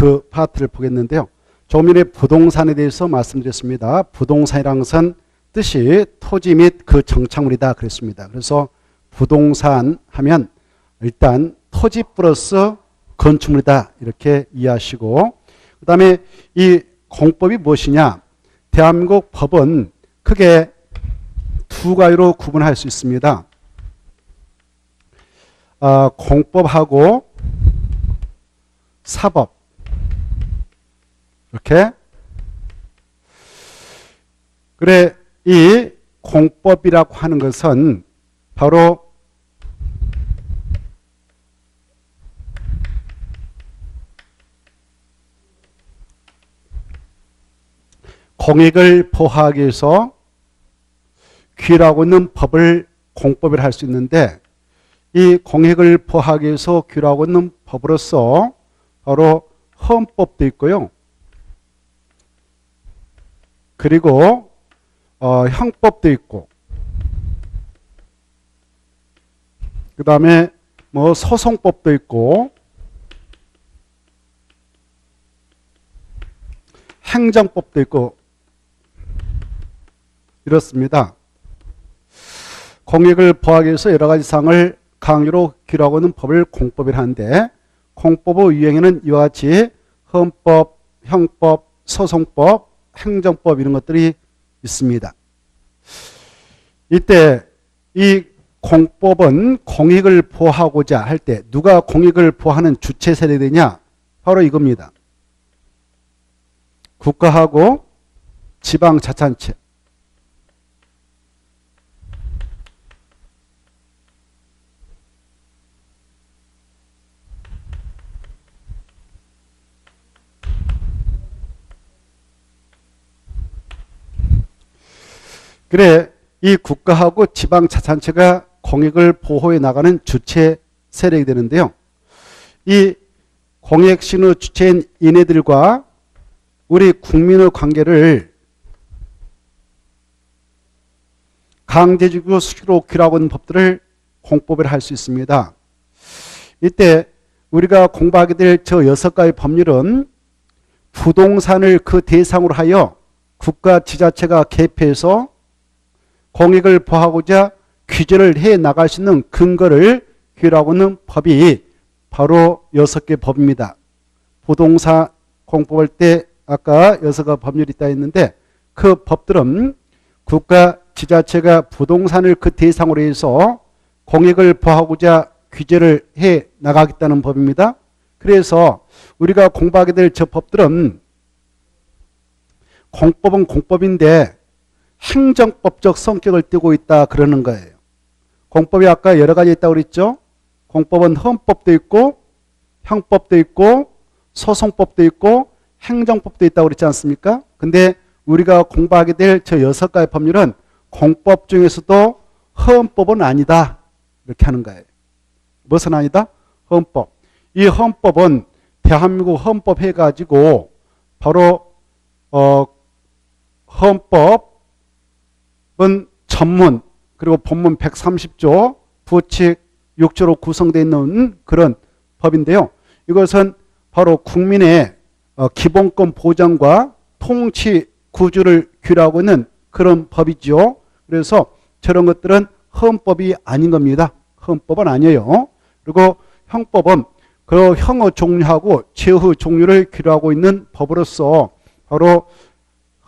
그 파트를 보겠는데요. 조금 전에 부동산에 대해서 말씀드렸습니다. 부동산이라는 것은 뜻이 토지 및 그 정착물이다 그랬습니다. 그래서 부동산 하면 일단 토지 플러스 건축물이다 이렇게 이해하시고, 그 다음에 이 공법이 무엇이냐. 대한민국 법은 크게 두 가지로 구분할 수 있습니다. 공법하고 사법, 이렇게. 그래, 이 공법이라고 하는 것은 바로 공익을 보호하기 위해서 규율하고 있는 법을 공법이라 할 수 있는데, 이 공익을 보호하기 위해서 규율하고 있는 법으로서 바로 헌법도 있고요. 그리고 형법도 있고, 그 다음에 뭐 소송법도 있고, 행정법도 있고 이렇습니다. 공익을 보호하기 위해서 여러 가지 사항을 강요로 규율하고 있는 법을 공법이라 하는데, 공법의 유형에는 이와 같이 헌법, 형법, 소송법, 행정법 이런 것들이 있습니다. 이때 이 공법은 공익을 보호하고자 할 때 누가 공익을 보호하는 주체 세력이냐? 바로 이겁니다. 국가하고 지방자치단체. 그래, 이 국가하고 지방자치단체가 공익을 보호해 나가는 주체 세력이 되는데요. 이 공익신의 주체인 이네들과 우리 국민의 관계를 강제적으로 수시로 규율하고 있는 법들을 공법이라 할 수 있습니다. 이때 우리가 공부하게 될 저 6가지 법률은 부동산을 그 대상으로 하여 국가 지자체가 개입해서 공익을 보호하고자 규제를 해 나갈 수 있는 근거를 규율하고 있는 법이 바로 6개 법입니다. 부동산 공법할 때 아까 6개 법률이 있다 했는데, 그 법들은 국가 지자체가 부동산을 그 대상으로 해서 공익을 보호하고자 규제를 해 나가겠다는 법입니다. 그래서 우리가 공부하게 될 저 법들은 공법은 공법인데 행정법적 성격을 띠고 있다 그러는 거예요. 공법이 아까 여러 가지 있다고 그랬죠. 공법은 헌법도 있고 형법도 있고 소송법도 있고 행정법도 있다고 그랬지 않습니까? 근데 우리가 공부하게 될 저 6가지 법률은 공법 중에서도 헌법은 아니다 이렇게 하는 거예요. 무엇은 아니다? 헌법. 이 헌법은 대한민국 헌법 해가지고 바로 헌법은 전문 그리고 본문 130조 부칙 6조로 구성되어 있는 그런 법인데요. 이것은 바로 국민의 기본권 보장과 통치 구조를 규율하고 있는 그런 법이죠. 그래서 저런 것들은 헌법이 아닌 겁니다. 헌법은 아니에요. 그리고 형법은 그 형의 종류하고 죄의 종류를 규율하고 있는 법으로서 바로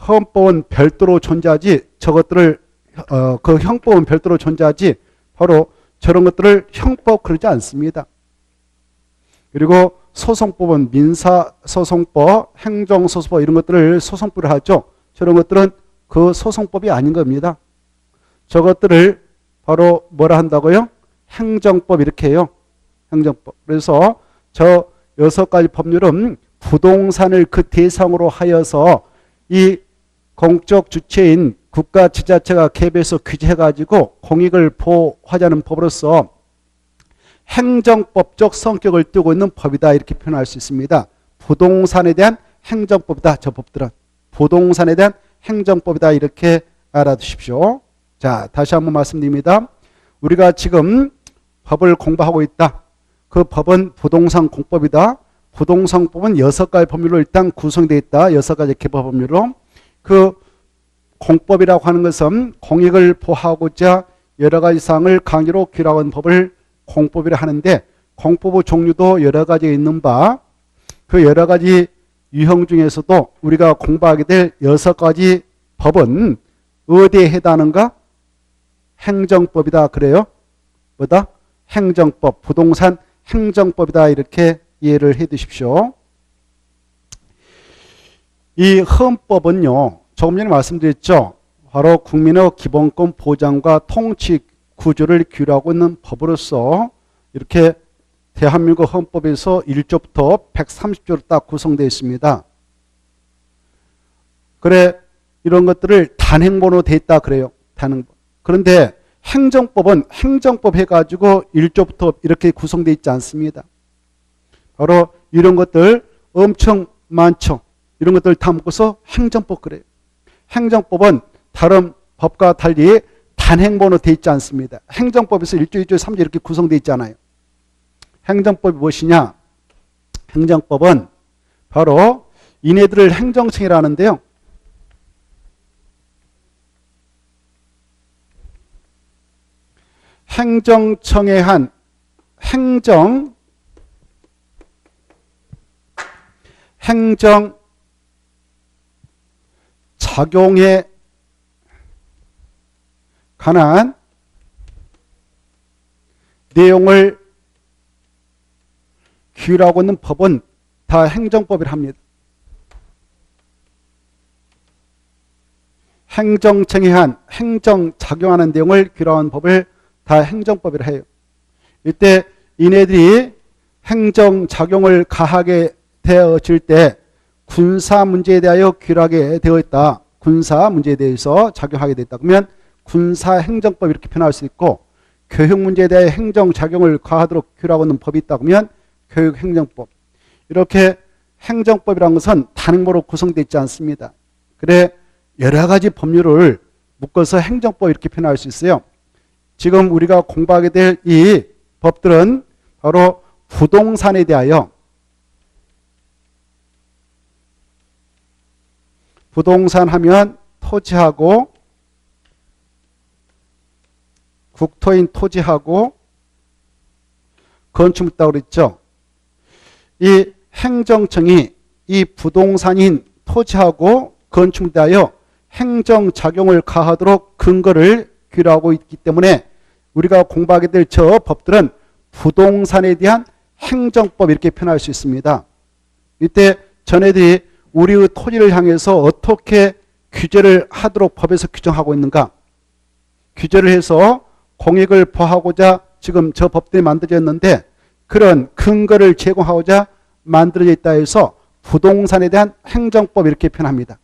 헌법은 별도로 존재하지 저것들을 그 형법은 별도로 존재하지 바로 저런 것들을 형법 그러지 않습니다. 그리고 소송법은 민사소송법, 행정소송법 이런 것들을 소송법을 하죠. 저런 것들은 그 소송법이 아닌 겁니다. 저것들을 바로 뭐라 한다고요? 행정법 이렇게 해요. 행정법. 그래서 저 6가지 법률은 부동산을 그 대상으로 하여서 이 공적 주체인 국가 지자체가 개입해서 규제해가지고 공익을 보호하자는 법으로서 행정법적 성격을 띠고 있는 법이다 이렇게 표현할 수 있습니다. 부동산에 대한 행정법이다. 저 법들은 부동산에 대한 행정법이다 이렇게 알아두십시오. 자, 다시 한번 말씀드립니다. 우리가 지금 법을 공부하고 있다. 그 법은 부동산 공법이다. 부동산법은 6가지 법률로 일단 구성되어 있다. 6가지 개법 법률로. 그 공법이라고 하는 것은 공익을 보호하고자 여러 가지 사항을 강제로 규율하는 법을 공법이라 하는데, 공법의 종류도 여러 가지 있는 바, 그 여러 가지 유형 중에서도 우리가 공부하게 될 6가지 법은 어디에 해당하는가? 행정법이다. 그래요? 뭐다? 행정법, 부동산 행정법이다. 이렇게 이해를 해 두십시오. 이 헌법은요, 조금 전에 말씀드렸죠. 바로 국민의 기본권 보장과 통치 구조를 규율하고 있는 법으로서 이렇게 대한민국 헌법에서 1조부터 130조로 딱 구성되어 있습니다. 그래, 이런 것들을 단행본으로 되어 있다 그래요. 단행본. 그런데 행정법은 행정법 해가지고 1조부터 이렇게 구성되어 있지 않습니다. 바로 이런 것들 엄청 많죠. 이런 것들 다 묶어서 행정법 그래요. 행정법은 다른 법과 달리 단행본으로 되어 있지 않습니다. 행정법에서 1조, 2조, 3조 이렇게 구성되어 있잖아요. 행정법이 무엇이냐? 행정법은 바로 이네들을 행정청이라 하는데요. 행정청에 한 행정 작용에 관한 내용을 규율하고 있는 법은 다 행정법이라 합니다. 행정청에 한 행정작용하는 내용을 규율하는 법을 다 행정법이라 해요. 이때 이네들이 행정작용을 가하게 되어질 때 군사 문제에 대하여 규율하게 되어 있다. 군사 문제에 대해서 작용하게 됐다. 그러면 군사행정법 이렇게 표현할 수 있고, 교육 문제에 대해 행정작용을 가하도록 규율하고 있는 법이 있다. 그러면 교육행정법. 이렇게 행정법이라는 것은 단행본으로 구성되어 있지 않습니다. 그래 여러 가지 법률을 묶어서 행정법 이렇게 표현할 수 있어요. 지금 우리가 공부하게 될 이 법들은 바로 부동산에 대하여, 부동산 하면 토지하고 국토인 토지하고 건축물 있다고 그랬죠. 이 행정청이 이 부동산인 토지하고 건축물에 대하여 행정작용을 가하도록 근거를 규율하고 있기 때문에 우리가 공부하게 될 저 법들은 부동산에 대한 행정법 이렇게 표현할 수 있습니다. 이때 전애들이 우리의 토지를 향해서 어떻게 규제를 하도록 법에서 규정하고 있는가? 규제를 해서 공익을 보호하고자 지금 저 법들이 만들어졌는데, 그런 근거를 제공하고자 만들어져 있다 해서 부동산에 대한 행정법 이렇게 표현합니다.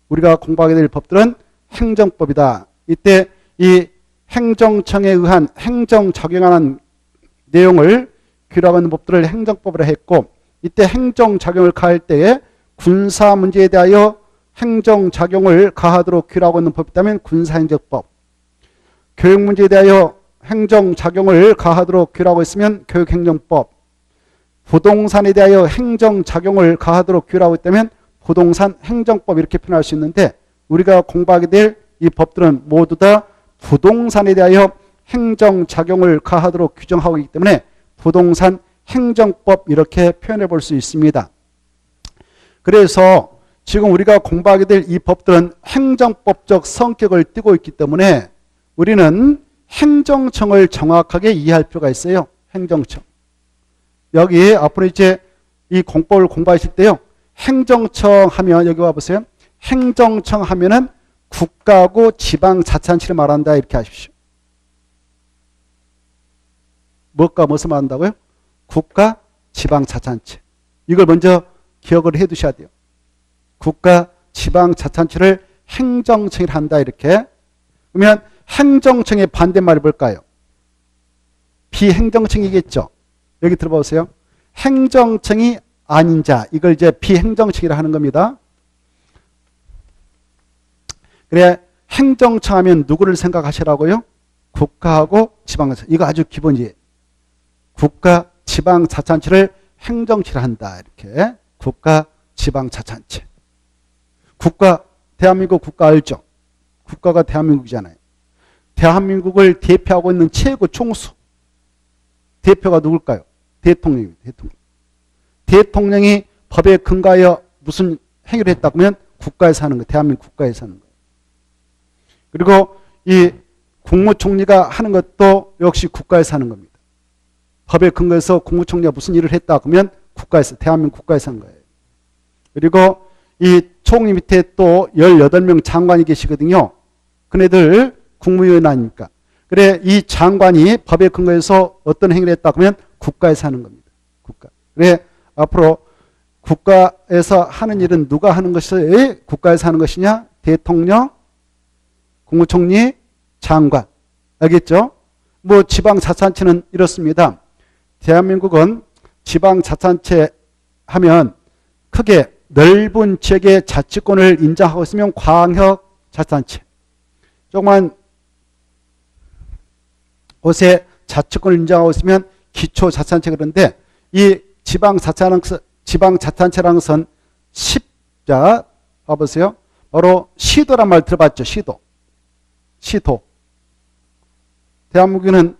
우리가 공부하게 될 법들은 행정법이다. 이때 이 행정청에 의한 행정작용하는 내용을 규율하고 있는 법들을 행정법으로 했고, 이때 행정작용을 가할 때에 군사 문제에 대하여 행정작용을 가하도록 규율하고 있는 법이 있다면 군사행정법, 교육 문제에 대하여 행정작용을 가하도록 규율하고 있으면 교육행정법, 부동산에 대하여 행정작용을 가하도록 규율하고 있다면 부동산 행정법 이렇게 표현할 수 있는데, 우리가 공부하게 될 이 법들은 모두 다 부동산에 대하여 행정작용을 가하도록 규정하고 있기 때문에 부동산 행정법 이렇게 표현해 볼 수 있습니다. 그래서 지금 우리가 공부하게 될 이 법들은 행정법적 성격을 띠고 있기 때문에 우리는 행정청을 정확하게 이해할 필요가 있어요. 행정청. 여기 앞으로 이제 이 공법을 공부하실 때요, 행정청 하면 여기 와보세요. 행정청 하면은 국가하고 지방자치단체를 말한다 이렇게 하십시오. 무엇과 무엇을 말한다고요? 국가, 지방자치단체. 이걸 먼저 기억을 해 두셔야 돼요. 국가, 지방자치단체를 행정청이라 한다 이렇게. 그러면 행정청의 반대말이 뭘까요? 비행정청이겠죠. 여기 들어보세요. 행정청이 아닌 자, 이걸 이제 비행정청이라 하는 겁니다. 그래, 행정청 하면 누구를 생각하시라고요? 국가하고 지방자치. 이거 아주 기본이에요. 국가, 지방자치단체를 행정치를 한다. 이렇게 국가 지방자치단체. 국가, 대한민국 국가 알죠? 국가가 대한민국이잖아요. 대한민국을 대표하고 있는 최고 총수. 대표가 누굴까요? 대통령입니다. 대통령이 법에 근거하여 무슨 행위를 했다 그러면 국가에서 하는 거예요. 대한민국 국가에서 하는 거예요. 그리고 이 국무총리가 하는 것도 역시 국가에서 하는 겁니다. 법에 근거해서 국무총리가 무슨 일을 했다 그러면 국가에서, 대한민국 국가에서 하는 거예요. 그리고 이 총리 밑에 또 18명 장관이 계시거든요. 그네들 국무위원 아닙니까? 그래, 이 장관이 법에 근거해서 어떤 행위를 했다 그러면 국가에서 하는 겁니다. 국가. 그래, 앞으로 국가에서 하는 일은 누가 하는 것이 국가에서 하는 것이냐? 대통령, 국무총리, 장관. 알겠죠? 뭐 지방자치단체는 이렇습니다. 대한민국은 지방자치단체 하면 크게 넓은 지역의 자치권을 인정하고 있으면 광역자치단체. 조그만 곳에 자치권을 인정하고 있으면 기초자치단체. 그런데 이 지방자치단체라는 것은 자, 봐보세요. 바로 시도란 말 들어봤죠? 시도. 대한민국에는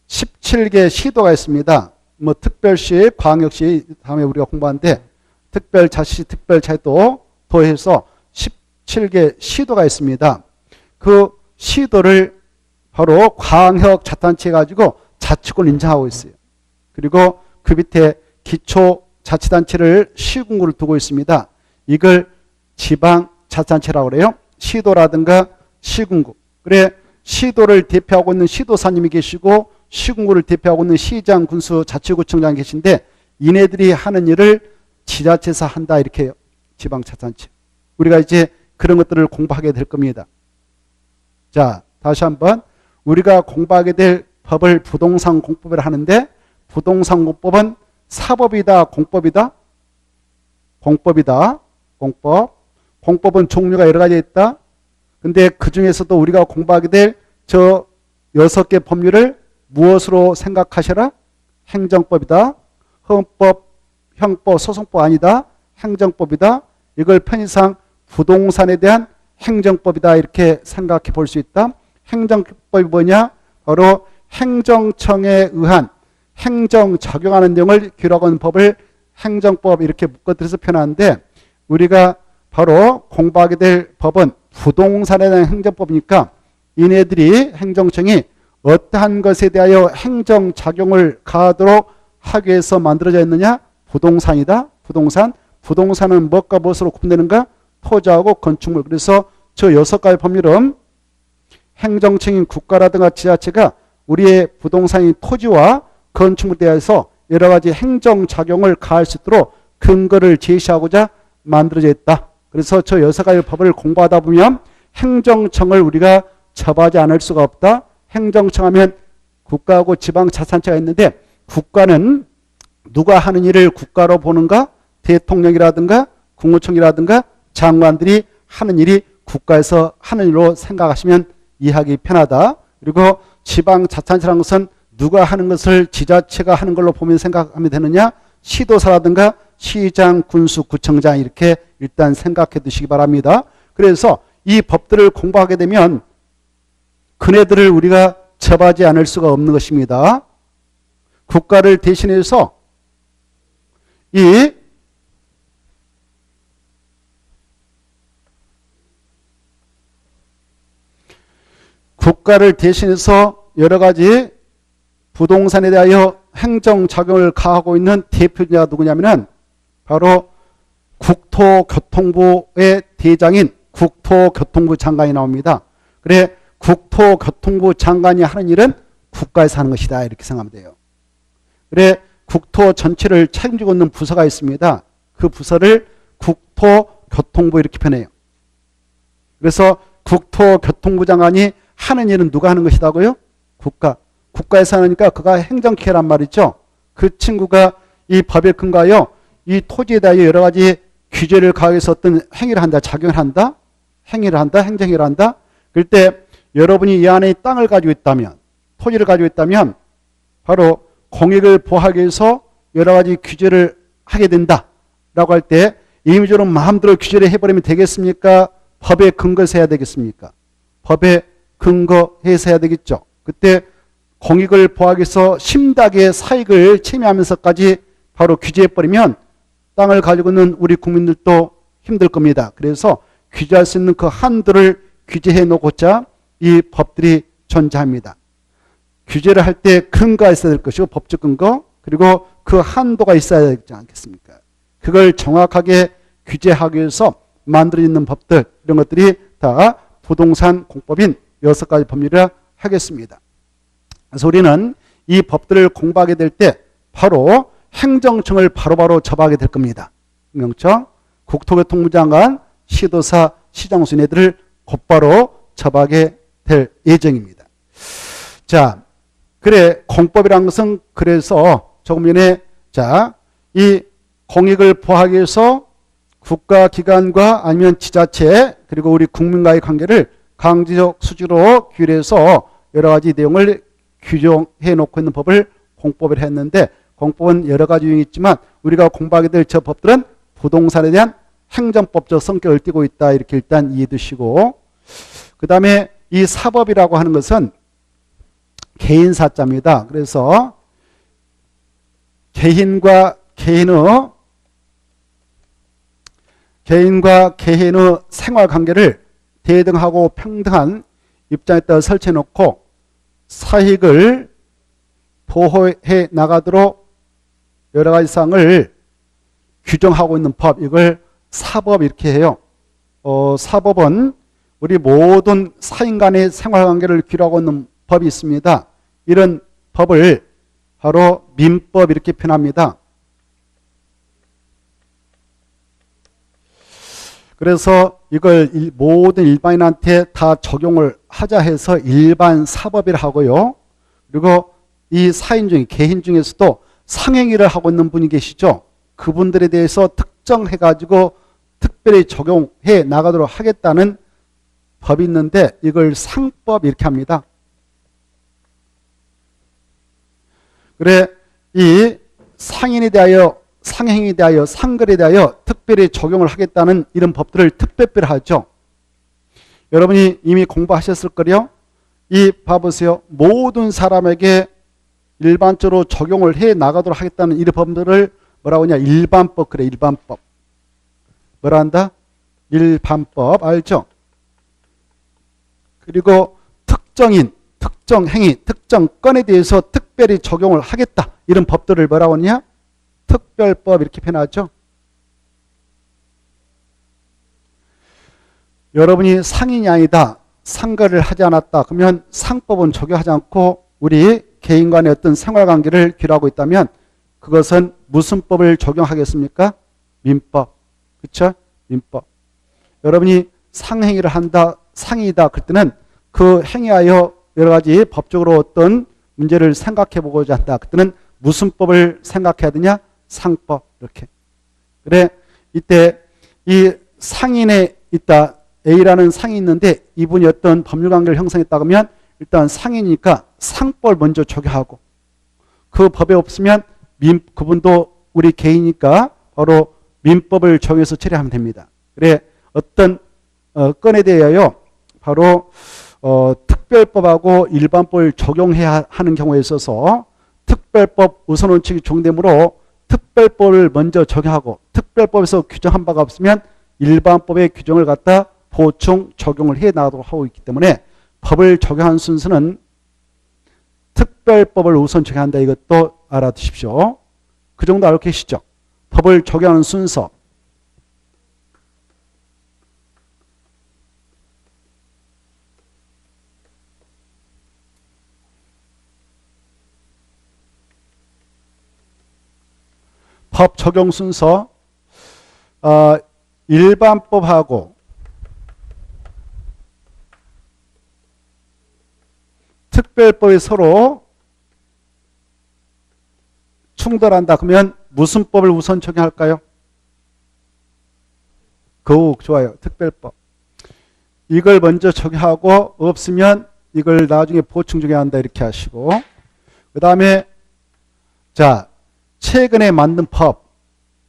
17개 시도가 있습니다. 뭐 특별시, 광역시, 다음에 우리가 공부하는데 특별자치, 특별자치도 더해서 17개 시도가 있습니다. 그 시도를 바로 광역자치단체 가지고 자치권을 인정하고 있어요. 그리고 그 밑에 기초자치단체를 시군구를 두고 있습니다. 이걸 지방자치단체라고 그래요. 시도라든가 시군구. 그래, 시도를 대표하고 있는 시도사님이 계시고 시군구를 대표하고 있는 시장, 군수, 자치구청장이 계신데 이네들이 하는 일을 지자체에서 한다. 이렇게 해요. 지방자치단체. 우리가 이제 그런 것들을 공부하게 될 겁니다. 자, 다시 한번 우리가 공부하게 될 법을 부동산 공법이라 하는데 부동산 공법은 사법이다, 공법이다? 공법이다. 공법은 종류가 여러 가지 있다. 근데 그 중에서도 우리가 공부하게 될 저 6개 법률을 무엇으로 생각하셔라? 행정법이다. 헌법, 형법, 소송법 아니다. 행정법이다. 이걸 편의상 부동산에 대한 행정법이다. 이렇게 생각해 볼 수 있다. 행정법이 뭐냐? 바로 행정청에 의한 행정 적용하는 내용을 규율하는 법을 행정법 이렇게 묶어들여서 표현하는데 우리가 바로 공부하게 될 법은 부동산에 대한 행정법이니까 이네들이 행정청이 어떠한 것에 대하여 행정작용을 가하도록 하기 위해서 만들어져 있느냐? 부동산이다. 부동산은 무엇과 무엇으로 구분되는가? 토지하고 건축물. 그래서 저 6가지 법률은 행정청인 국가라든가 지자체가 우리의 부동산인 토지와 건축물에 대해서 여러 가지 행정작용을 가할 수 있도록 근거를 제시하고자 만들어져 있다. 그래서 저 6가지 법을 공부하다 보면 행정청을 우리가 접하지 않을 수가 없다. 행정청 하면 국가하고 지방자치단체가 있는데 국가는 누가 하는 일을 국가로 보는가? 대통령이라든가 국무총리라든가 장관들이 하는 일이 국가에서 하는 일로 생각하시면 이해하기 편하다. 그리고 지방자치단체라는 것은 누가 하는 것을 지자체가 하는 걸로 보면 생각하면 되느냐? 시도사라든가 시장, 군수, 구청장 이렇게 일단 생각해 두시기 바랍니다. 그래서 이 법들을 공부하게 되면 그네들을 우리가 접하지 않을 수가 없는 것입니다. 국가를 대신해서 이 국가를 대신해서 여러 가지 부동산에 대하여 행정작용을 가하고 있는 대표자가 누구냐면은 바로 국토교통부의 대장인 국토교통부 장관이 나옵니다. 그래, 국토교통부 장관이 하는 일은 국가에서 하는 것이다. 이렇게 생각하면 돼요. 그래, 국토 전체를 책임지고 있는 부서가 있습니다. 그 부서를 국토교통부 이렇게 표현해요. 그래서 국토교통부 장관이 하는 일은 누가 하는 것이다고요? 국가에서 하니까 그가 행정기획란 말이죠. 그 친구가 이 법에 근거하여 이 토지에 대하여 여러 가지 규제를 가해서 어떤 행위를 한다, 작용을 한다, 행정행위를 한다. 그럴 때 여러분이 이 안에 땅을 가지고 있다면, 토지를 가지고 있다면 바로 공익을 보호하기 위해서 여러 가지 규제를 하게 된다라고 할 때 임의적으로 마음대로 규제를 해버리면 되겠습니까? 법에 근거해서 해야 되겠습니까? 법에 근거해서 해야 되겠죠. 그때 공익을 보호하기 위해서 심하게 사익을 침해하면서까지 바로 규제해버리면 땅을 가지고 있는 우리 국민들도 힘들 겁니다. 그래서 규제할 수 있는 그 한도를 규제해 놓고자 이 법들이 존재합니다. 규제를 할 때 근거가 있어야 될 것이고 법적 근거, 그리고 그 한도가 있어야 되지 않겠습니까? 그걸 정확하게 규제하기 위해서 만들어지는 법들, 이런 것들이 다 부동산 공법인 6가지 법률이라 하겠습니다. 그래서 우리는 이 법들을 공부하게 될 때 바로 행정청을 바로바로 접하게 될 겁니다. 행정청, 국토교통부 장관, 시도사, 시장수 애들을 곧바로 접하게 될 예정입니다. 자, 그래 공법이라는 것은 그래서 조금 전에 이 공익을 보호하기 위해서 국가기관과 아니면 지자체 그리고 우리 국민과의 관계를 강제적 수지로 규율해서 여러 가지 내용을 규정해 놓고 있는 법을 공법을 했는데 공법은 여러 가지 유형이 있지만 우리가 공부하게 될 저 법들은 부동산에 대한 행정법적 성격을 띠고 있다. 이렇게 일단 이해해 두시고 그 다음에 이 사법이라고 하는 것은 개인사자입니다. 그래서 개인과 개인의 생활관계를 대등하고 평등한 입장에 따라 설치해 놓고 사익을 보호해 나가도록 여러 가지 사항을 규정하고 있는 법, 이걸 사법 이렇게 해요. 사법은 우리 모든 사인 간의 생활관계를 규정하고 있는 법이 있습니다. 이런 법을 바로 민법 이렇게 표현합니다. 그래서 이걸 모든 일반인한테 다 적용을 하자 해서 일반 사법이라 하고요. 그리고 이 사인 중에 개인 중에서도 상행위를 하고 있는 분이 계시죠. 그분들에 대해서 특정해 가지고 특별히 적용해 나가도록 하겠다는 법이 있는데 이걸 상법 이렇게 합니다. 그래 이 상인에 대하여 상행에 대하여 상글에 대하여 특별히 적용을 하겠다는 이런 법들을 특별법이라 하죠. 여러분이 이미 공부하셨을 거요. 이 봐보세요. 모든 사람에게 일반적으로 적용을 해 나가도록 하겠다는 이런 법들을 뭐라고 하냐? 일반법. 그래, 일반법. 뭐라 한다? 일반법. 알죠? 그리고 특정인, 특정 행위, 특정 건에 대해서 특별히 적용을 하겠다. 이런 법들을 뭐라고 하냐? 특별법 이렇게 표현하죠. 여러분이 상인이 아니다. 상거를 하지 않았다. 그러면 상법은 적용하지 않고 우리 개인 간의 어떤 생활관계를 규율하고 있다면 그것은 무슨 법을 적용하겠습니까? 민법. 그렇죠? 민법. 여러분이 상행위를 한다. 상이다. 그럴 때는 그 행위하여 여러 가지 법적으로 어떤 문제를 생각해 보고자 한다. 그때는 무슨 법을 생각해야 되냐? 상법. 이렇게. 그래 이때 이 상인에 있다. A라는 상이 있는데 이분이 어떤 법률관계를 형성했다 그러면 일단 상이니까 상법을 먼저 적용하고 그 법에 없으면 그분도 우리 개인이니까 바로 민법을 적용해서 처리하면 됩니다. 그래 어떤 건에 대하여 바로 특별법하고 일반법을 적용해야 하는 경우에 있어서 특별법 우선원칙이 적용되므로 특별법을 먼저 적용하고 특별법에서 규정한 바가 없으면 일반법의 규정을 갖다 보충 적용을 해 나가도록 하고 있기 때문에 법을 적용하는 순서는 특별법을 우선 적용한다. 이것도 알아두십시오. 그 정도 알고 계시죠? 법을 적용하는 순서. 법 적용 순서. 일반법하고 특별법이 서로 충돌한다. 그러면 무슨 법을 우선 적용할까요? 좋아요. 특별법. 이걸 먼저 적용하고 없으면 이걸 나중에 보충 적용한다. 이렇게 하시고 그 다음에 최근에 만든 법,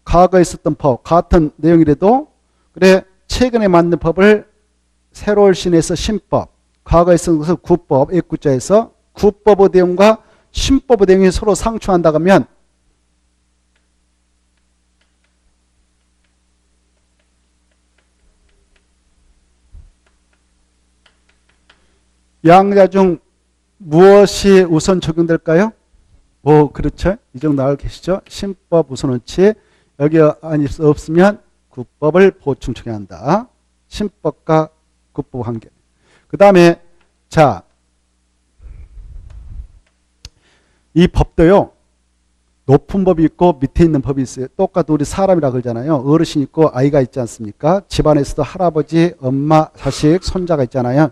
과거에 있었던 법, 같은 내용이라도 그래 최근에 만든 법을 새로 신해서 신법, 과거에 있었던 것을 구법, 애구자에서 구법의 내용과 신법의 내용이 서로 상충한다 그러면 양자 중 무엇이 우선 적용될까요? 그렇죠. 이 정도 알고 계시죠? 신법 우선원칙. 여기 없으면 구법을 보충 적용한다. 신법과 구법 관계. 그 다음에 자, 이 법도요. 높은 법이 있고 밑에 있는 법이 있어요. 똑같이 우리 사람이라 그러잖아요. 어르신 있고 아이가 있지 않습니까? 집안에서도 할아버지, 엄마, 자식, 손자가 있잖아요.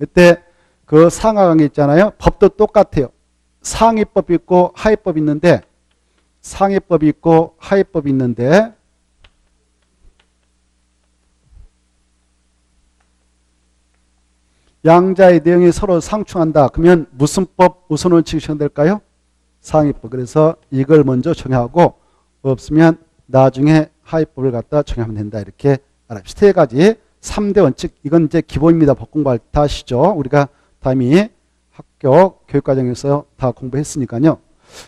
이때 그 상하관계 있잖아요. 법도 똑같아요. 상위법이 있고 하위법이 있는데 상위법이 있고 하위법이 있는데 양자의 내용이 서로 상충한다. 그러면 무슨 법 우선원칙이 적용될까요? 상위법. 그래서 이걸 먼저 정하고 없으면 나중에 하위법을 갖다 정하면 된다. 이렇게 알아봅시다. 세 가지 3대 원칙. 이건 이제 기본입니다. 법 공부할 때 아시죠? 우리가 다음이 학교 교육과정에서 다 공부했으니까요.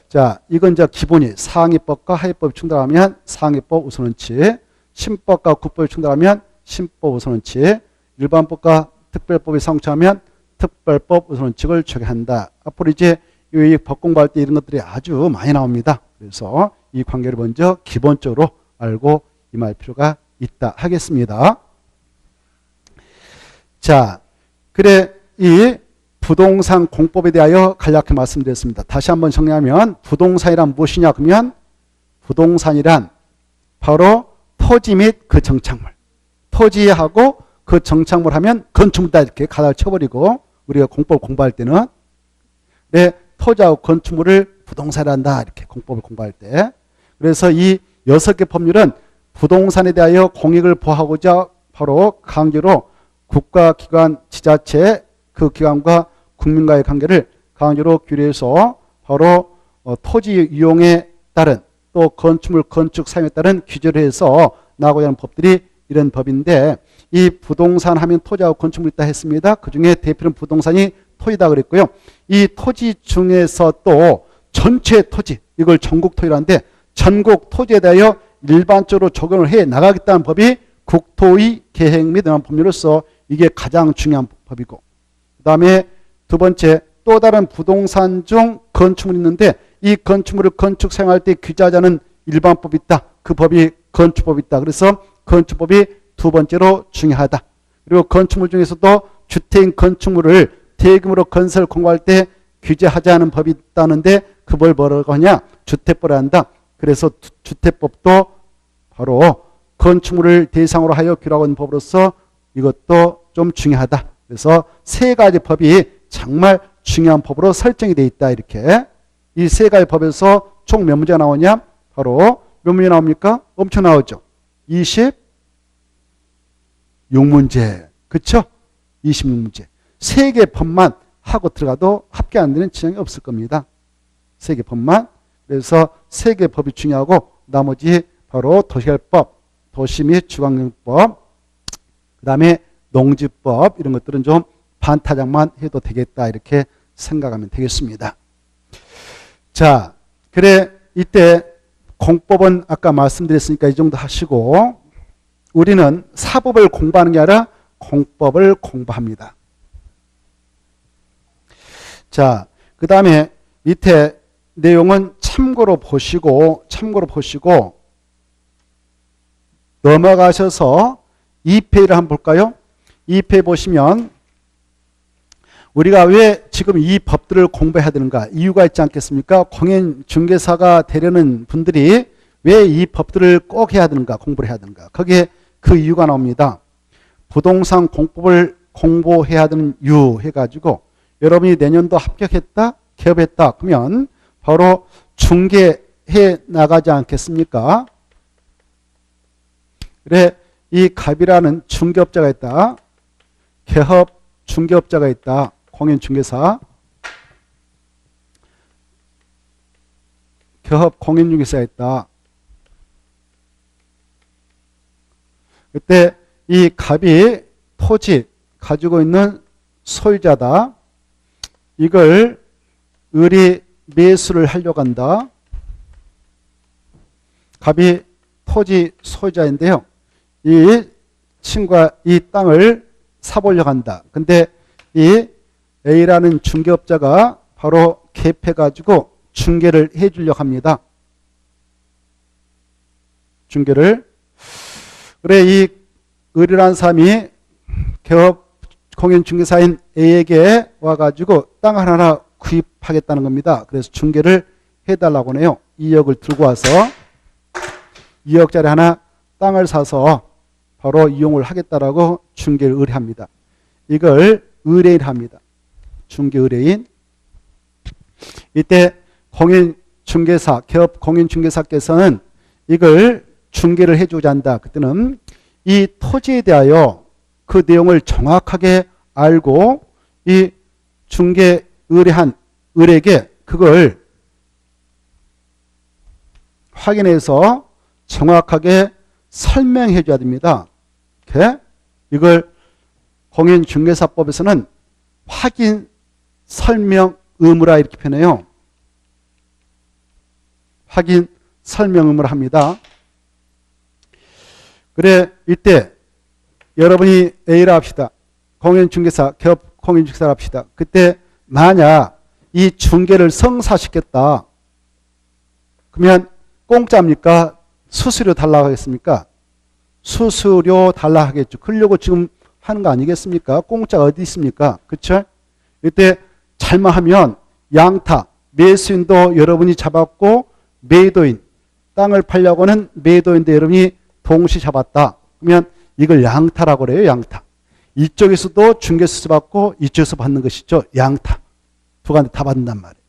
자, 이건 이제 기본이 상위법과 하위법이 충돌하면 상위법 우선원칙, 신법과 구법이 충돌하면 신법 우선원칙, 일반법과 특별법이 상충하면 특별법 우선원칙을 적용한다. 앞으로 이제 이 법 공부할 때 이런 것들이 아주 많이 나옵니다. 그래서 이 관계를 먼저 기본적으로 알고 임할 필요가 있다 하겠습니다. 자, 그래 이 부동산 공법에 대하여 간략히 말씀드렸습니다. 다시 한번 정리하면 부동산이란 무엇이냐 그러면 부동산이란 바로 토지 및 그 정착물. 토지하고 그 정착물 하면 건축물다 이렇게 가닥을 쳐버리고 우리가 공법 공부할 때는 네, 토지하고 건축물을 부동산이란다 이렇게 공법을 공부할 때. 그래서 이 6개 법률은 부동산에 대하여 공익을 보호하고자 바로 강제로 국가기관, 지자체 그 기관과 국민과의 관계를 강제로 규례해서 바로 토지 이용에 따른 또 건축물 건축 사용에 따른 규제를 해서 나오고자 하는 법들이 이런 법인데 이 부동산 하면 토지하고 건축물이 있다 했습니다. 그중에 대표는 부동산이 토지다 그랬고요. 이 토지 중에서 또 전체 토지 이걸 전국 토지라는데 전국 토지에 대하여 일반적으로 적용을 해 나가겠다는 법이 국토의 계획 및 법률로서 이게 가장 중요한 법이고 그 다음에 두 번째 또 다른 부동산 중 건축물이 있는데 이 건축물을 건축 사용할 때 규제하자는 일반법이 있다. 그 법이 건축법이 있다. 그래서 건축법이 두 번째로 중요하다. 그리고 건축물 중에서도 주택 건축물을 대규모로 건설 공고할 때 규제하지 않은 법이 있다는데 그걸 뭐라고 하냐? 주택법을 한다. 그래서 주택법도 바로 건축물을 대상으로 하여 규라고 하는 법으로서 이것도 좀 중요하다. 그래서 세 가지 법이 정말 중요한 법으로 설정이 되어 있다. 이렇게 이 세 가지 법에서 총 몇 문제가 나오냐? 바로 몇 문제 나옵니까? 엄청 나오죠. 26문제. 그렇죠? 26문제. 세 개 법만 하고 들어가도 합계 안 되는 지형이 없을 겁니다. 세 개 법만. 그래서 세 개 법이 중요하고 나머지 바로 도시개발법, 도시 및 주거환경법, 그 다음에 농지법 이런 것들은 좀 반타작만 해도 되겠다 이렇게 생각하면 되겠습니다. 자, 그래 이때 공법은 아까 말씀드렸으니까 이 정도 하시고 우리는 사법을 공부하는 게 아니라 공법을 공부합니다. 자, 그 다음에 밑에 내용은 참고로 보시고 넘어가셔서 2페이지를 한번 볼까요? 2페이지 보시면 우리가 왜 지금 이 법들을 공부해야 되는가? 이유가 있지 않겠습니까? 공인중개사가 되려는 분들이 왜 이 법들을 꼭 해야 되는가? 공부를 해야 되는가? 거기에 그 이유가 나옵니다. 부동산 공법을 공부해야 되는 이유 해가지고 여러분이 내년도 합격했다? 개업했다? 그러면 바로 중개해 나가지 않겠습니까? 그래, 이 갑이라는 중개업자가 있다. 개업 중개업자가 있다. 공인중개사. 개업 공인중개사가 있다. 그때 이 갑이 토지 가지고 있는 소유자다. 이걸 을이 매수를 하려고 한다. 갑이 토지 소유자인데요. 이 친구가 이 땅을 사보려고 한다. 근데 이 A라는 중개업자가 바로 개입해가지고 중개를 해주려고 합니다. 중개를. 그래, 이 을이라는 사람이 개업 공인중개사인 A에게 와가지고 땅 하나 구입하겠다는 겁니다. 그래서 중개를 해달라고 하네요. 2억을 들고 와서 2억짜리 하나 땅을 사서 바로 이용을 하겠다라고 중개를 의뢰합니다. 이걸 의뢰인합니다. 중개 의뢰인. 이때 공인중개사, 개업 공인중개사께서는 이걸 중개를 해주고자 한다. 그때는 이 토지에 대하여 그 내용을 정확하게 알고 이 중개 의뢰한 을에게 그걸 확인해서 정확하게 설명해 줘야 됩니다. 이렇게 이걸 공인중개사법에서는 확인 설명 의무라 이렇게 표현해요. 확인 설명 의무라 합니다. 그래, 이때 여러분이 A라 합시다. 공인중개사, 개업 공인중개사라 합시다. 그때 만약 이 중개를 성사시켰다. 그러면 공짜입니까? 수수료 달라고 하겠습니까? 수수료 달라 하겠죠. 그러려고 지금 하는 거 아니겠습니까? 공짜가 어디 있습니까? 그렇죠? 이때 잘못하면 양타, 매수인도 여러분이 잡았고 매도인, 땅을 팔려고 하는 매도인도 여러분이 동시 잡았다. 그러면 이걸 양타라고 그래요. 양타. 이쪽에서도 중개수수 받고 이쪽에서 받는 것이죠. 양타. 두 가지 다 받는단 말이에요.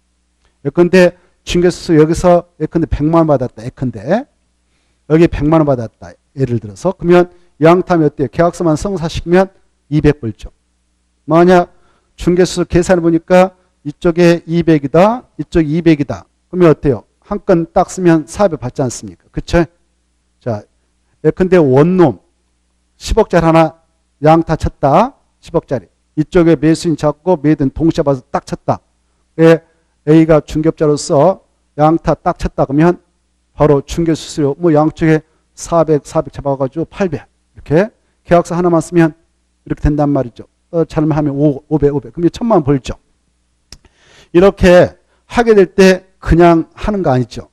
예컨대 중개수수 여기서 예컨대 100만 원 받았다. 예컨대 여기 100만 원 받았다. 예를 들어서 그러면 양타면 어때요? 계약서만 성사시키면 200불죠. 만약 중개수수 계산해 보니까 이쪽에 200이다. 이쪽 200이다. 그러면 어때요? 한 건 딱 쓰면 400 받지 않습니까? 그쵸? 자, 예컨대 원룸 10억짜리 하나 양타 쳤다. 10억짜리. 이쪽에 매수인 잡고 매도인 동시에 봐서 딱 쳤다. A가 중개업자로서 양타 딱 쳤다 그러면 바로 중개수수료 뭐 양쪽에 400 잡아가지고 800 이렇게 계약서 하나만 쓰면 이렇게 된단 말이죠. 잘못하면 500 그러면 1000만 원 벌죠. 이렇게 하게 될 때 그냥 하는 거 아니죠.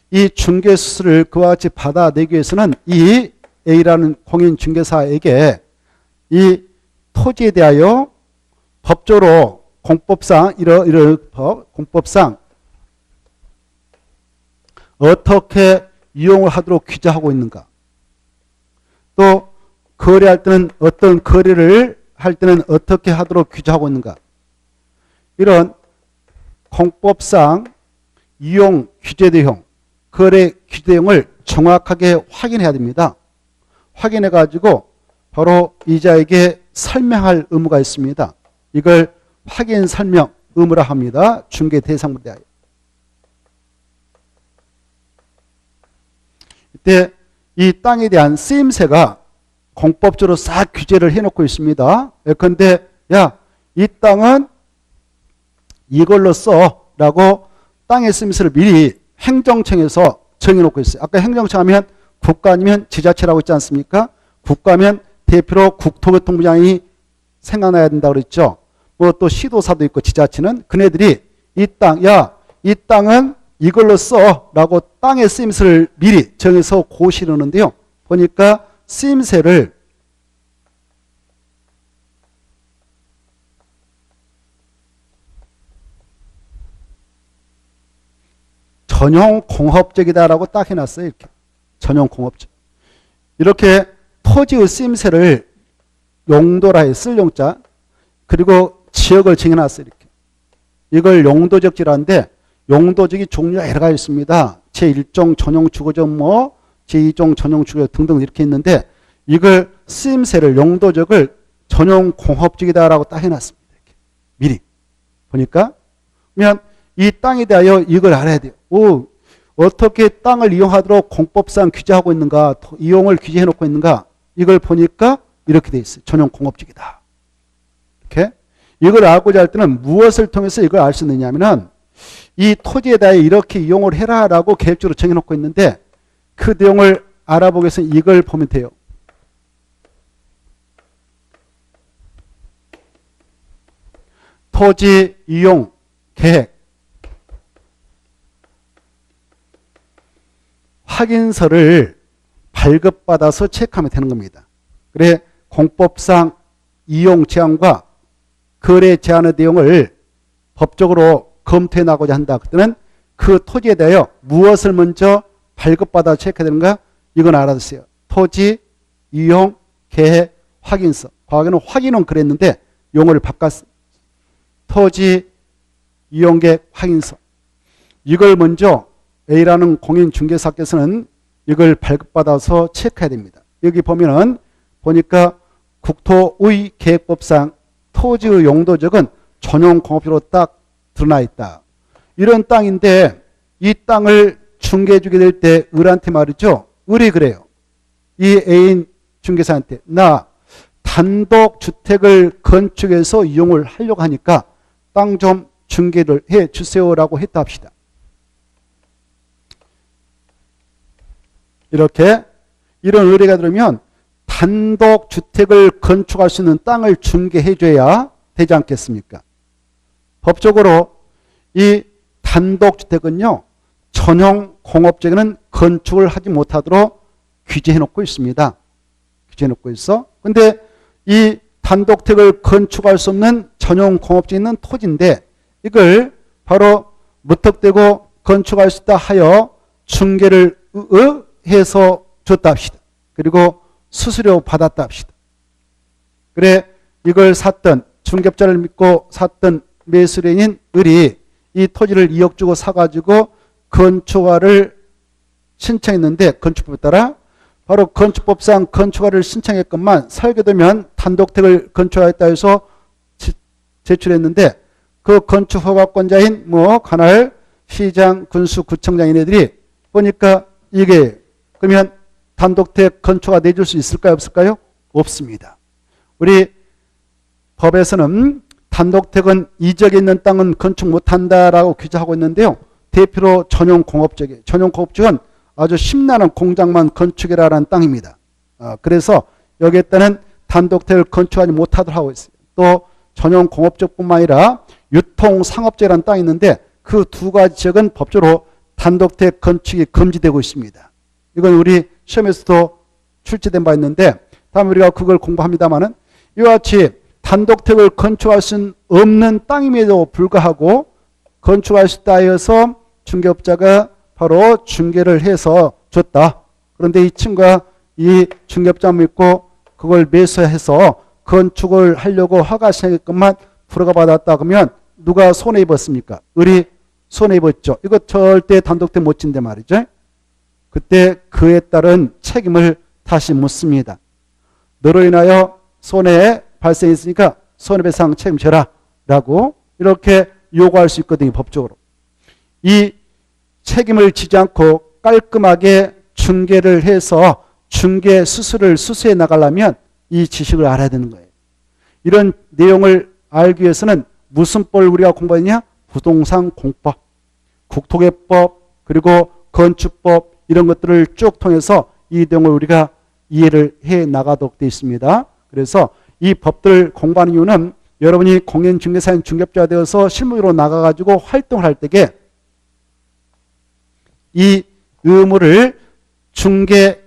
이 중개수수료를 그와 같이 받아내기 위해서는 이 A라는 공인중개사에게 이 토지에 대하여 법적으로 공법상 공법상 어떻게 이용을 하도록 규정하고 있는가. 또 거래할 때는 어떤 거래를 할 때는 어떻게 하도록 규정하고 있는가. 이런 공법상 이용 규제 내용, 거래 규제 내용을 정확하게 확인해야 됩니다. 확인해 가지고 바로 이자에게 설명할 의무가 있습니다. 이걸 확인 설명 의무라 합니다. 중개 대상물에 대하여. 이때 이 땅에 대한 쓰임새가 공법적으로 싹 규제를 해놓고 있습니다. 예컨대 야, 이 땅은 이걸로 써 라고 땅의 쓰임새를 미리 행정청에서 정해놓고 있어요. 아까 행정청 하면 국가 아니면 지자체라고 있지 않습니까? 국가면 대표로 국토교통부장이 생각나야 된다고 그랬죠. 뭐 또 시도사도 있고 지자체는 그네들이 이 땅, 야, 이 땅은 이걸로 써 라고 땅의 쓰임새를 미리 정해서 고시르는데요. 보니까 쓰임새를 전용 공업적이다라고 딱 해놨어요. 이렇게 전용 공업적. 이렇게 토지의 쓰임새를 용도라 해 쓸 용자 그리고 지역을 정해놨어요. 이렇게. 이걸 용도적지라는데 용도적이 종류가 여러 가지 있습니다. 제1종 전용 주거적 뭐 제2종 전용 주거적 등등 이렇게 있는데 이걸 쓰임새를 용도적을 전용 공업적이다라고 딱 해놨습니다. 이렇게. 미리 보니까 그러면 이 땅에 대하여 이걸 알아야 돼요. 오, 어떻게 땅을 이용하도록 공법상 규제하고 있는가, 이용을 규제해 놓고 있는가, 이걸 보니까 이렇게 돼 있어요. 전용 공업지이다. 이렇게. 이걸 알고자 할 때는 무엇을 통해서 이걸 알 수 있느냐 하면은 이 토지에 대해 이렇게 이용을 해라라고 계획적으로 정해놓고 있는데 그 내용을 알아보기 위해서 이걸 보면 돼요. 토지 이용 계획 확인서를 발급받아서 체크하면 되는 겁니다. 그래 공법상 이용 제한과 거래 제한의 내용을 법적으로 검토해 나가고자 한다. 그때는 그 토지에 대하여 무엇을 먼저 발급받아 체크해야 되는가? 이건 알아두세요. 토지 이용 계획 확인서. 과거에는 확인은 그랬는데 용어를 바꿨어. 토지 이용 계획 확인서. 이걸 먼저 A라는 공인중개사께서는 이걸 발급받아서 체크해야 됩니다. 여기 보면은 보니까 국토의 계획법상 토지의 용도적은 전용 공업지로 딱 드러나 있다. 이런 땅인데 이 땅을 중개해 주게 될 때 을한테 말이죠. 을이 그래요. 이 A인 중개사한테 나 단독주택을 건축해서 이용을 하려고 하니까 땅 좀 중개를 해 주세요라고 했다 합시다. 이렇게 이런 의뢰가 들으면 단독주택을 건축할 수 있는 땅을 중개해 줘야 되지 않겠습니까? 법적으로 이 단독주택은요. 전용 공업지에는 건축을 하지 못하도록 규제해 놓고 있습니다. 규제해 놓고 있어. 근데 이 단독주택을 건축할 수 없는 전용 공업지에 있는 토지인데 이걸 바로 무턱대고 건축할 수 있다 하여 중개를 해서 줬다 합시다. 그리고 수수료 받았다 합시다. 그래 이걸 샀던 중개업자를 믿고 샀던 매수인인 을이 이 토지를 2억 주고 사가지고 건축허가를 신청했는데 건축법에 따라 바로 건축법상 건축허가를 신청했건만 설계되면 단독택을 건축하였다 해서 제출했는데 그 건축허가권자인 관할, 시장, 군수, 구청장인 애들이 보니까 이게 그러면 단독택 건축허가 내줄 수 있을까요? 없을까요? 없습니다. 우리 법에서는 단독택은 이적에 있는 땅은 건축 못한다라고 규정하고 있는데요. 대표로 전용 공업지에 전용 공업지는 아주 심란한 공장만 건축해라라는 땅입니다. 그래서 여기에 따른 단독택을 건축하지 못하도록 하고 있어요. 또 전용 공업지뿐만 아니라 유통상업지라는 땅이 있는데 그 두 가지 지역은 법적으로 단독택 건축이 금지되고 있습니다. 이건 우리 시험에서도 출제된 바 있는데 다음에 우리가 그걸 공부합니다마는 이와 같이 단독택을 건축할 수 없는 땅임에도 불구하고 건축할 수 있다 해서 중개업자가 바로 중개를 해서 줬다. 그런데 이 친구가 이 중개업자 믿고 그걸 매수해서 건축을 하려고 허가 신청했건만 불허가 받았다. 그러면 누가 손해 입었습니까? 을이 손해 입었죠. 이거 절대 단독택 못 진대 말이죠. 그때 그에 따른 책임을 다시 묻습니다. 너로 인하여 손해 발생했으니까 손해배상 책임져라 라고 이렇게 요구할 수 있거든요. 법적으로. 이 책임을 지지 않고 깔끔하게 중개를 해서 중개 수수를 수수해 나가려면 이 지식을 알아야 되는 거예요. 이런 내용을 알기 위해서는 무슨 법을 우리가 공부하느냐? 부동산 공법, 국토개법, 그리고 건축법 이런 것들을 쭉 통해서 이 내용을 우리가 이해를 해 나가도록 되어 있습니다. 그래서 이 법들을 공부하는 이유는 여러분이 공인중개사인 중개업자가 되어서 실무로 나가가지고 활동을 할 때에 이 의무를 중개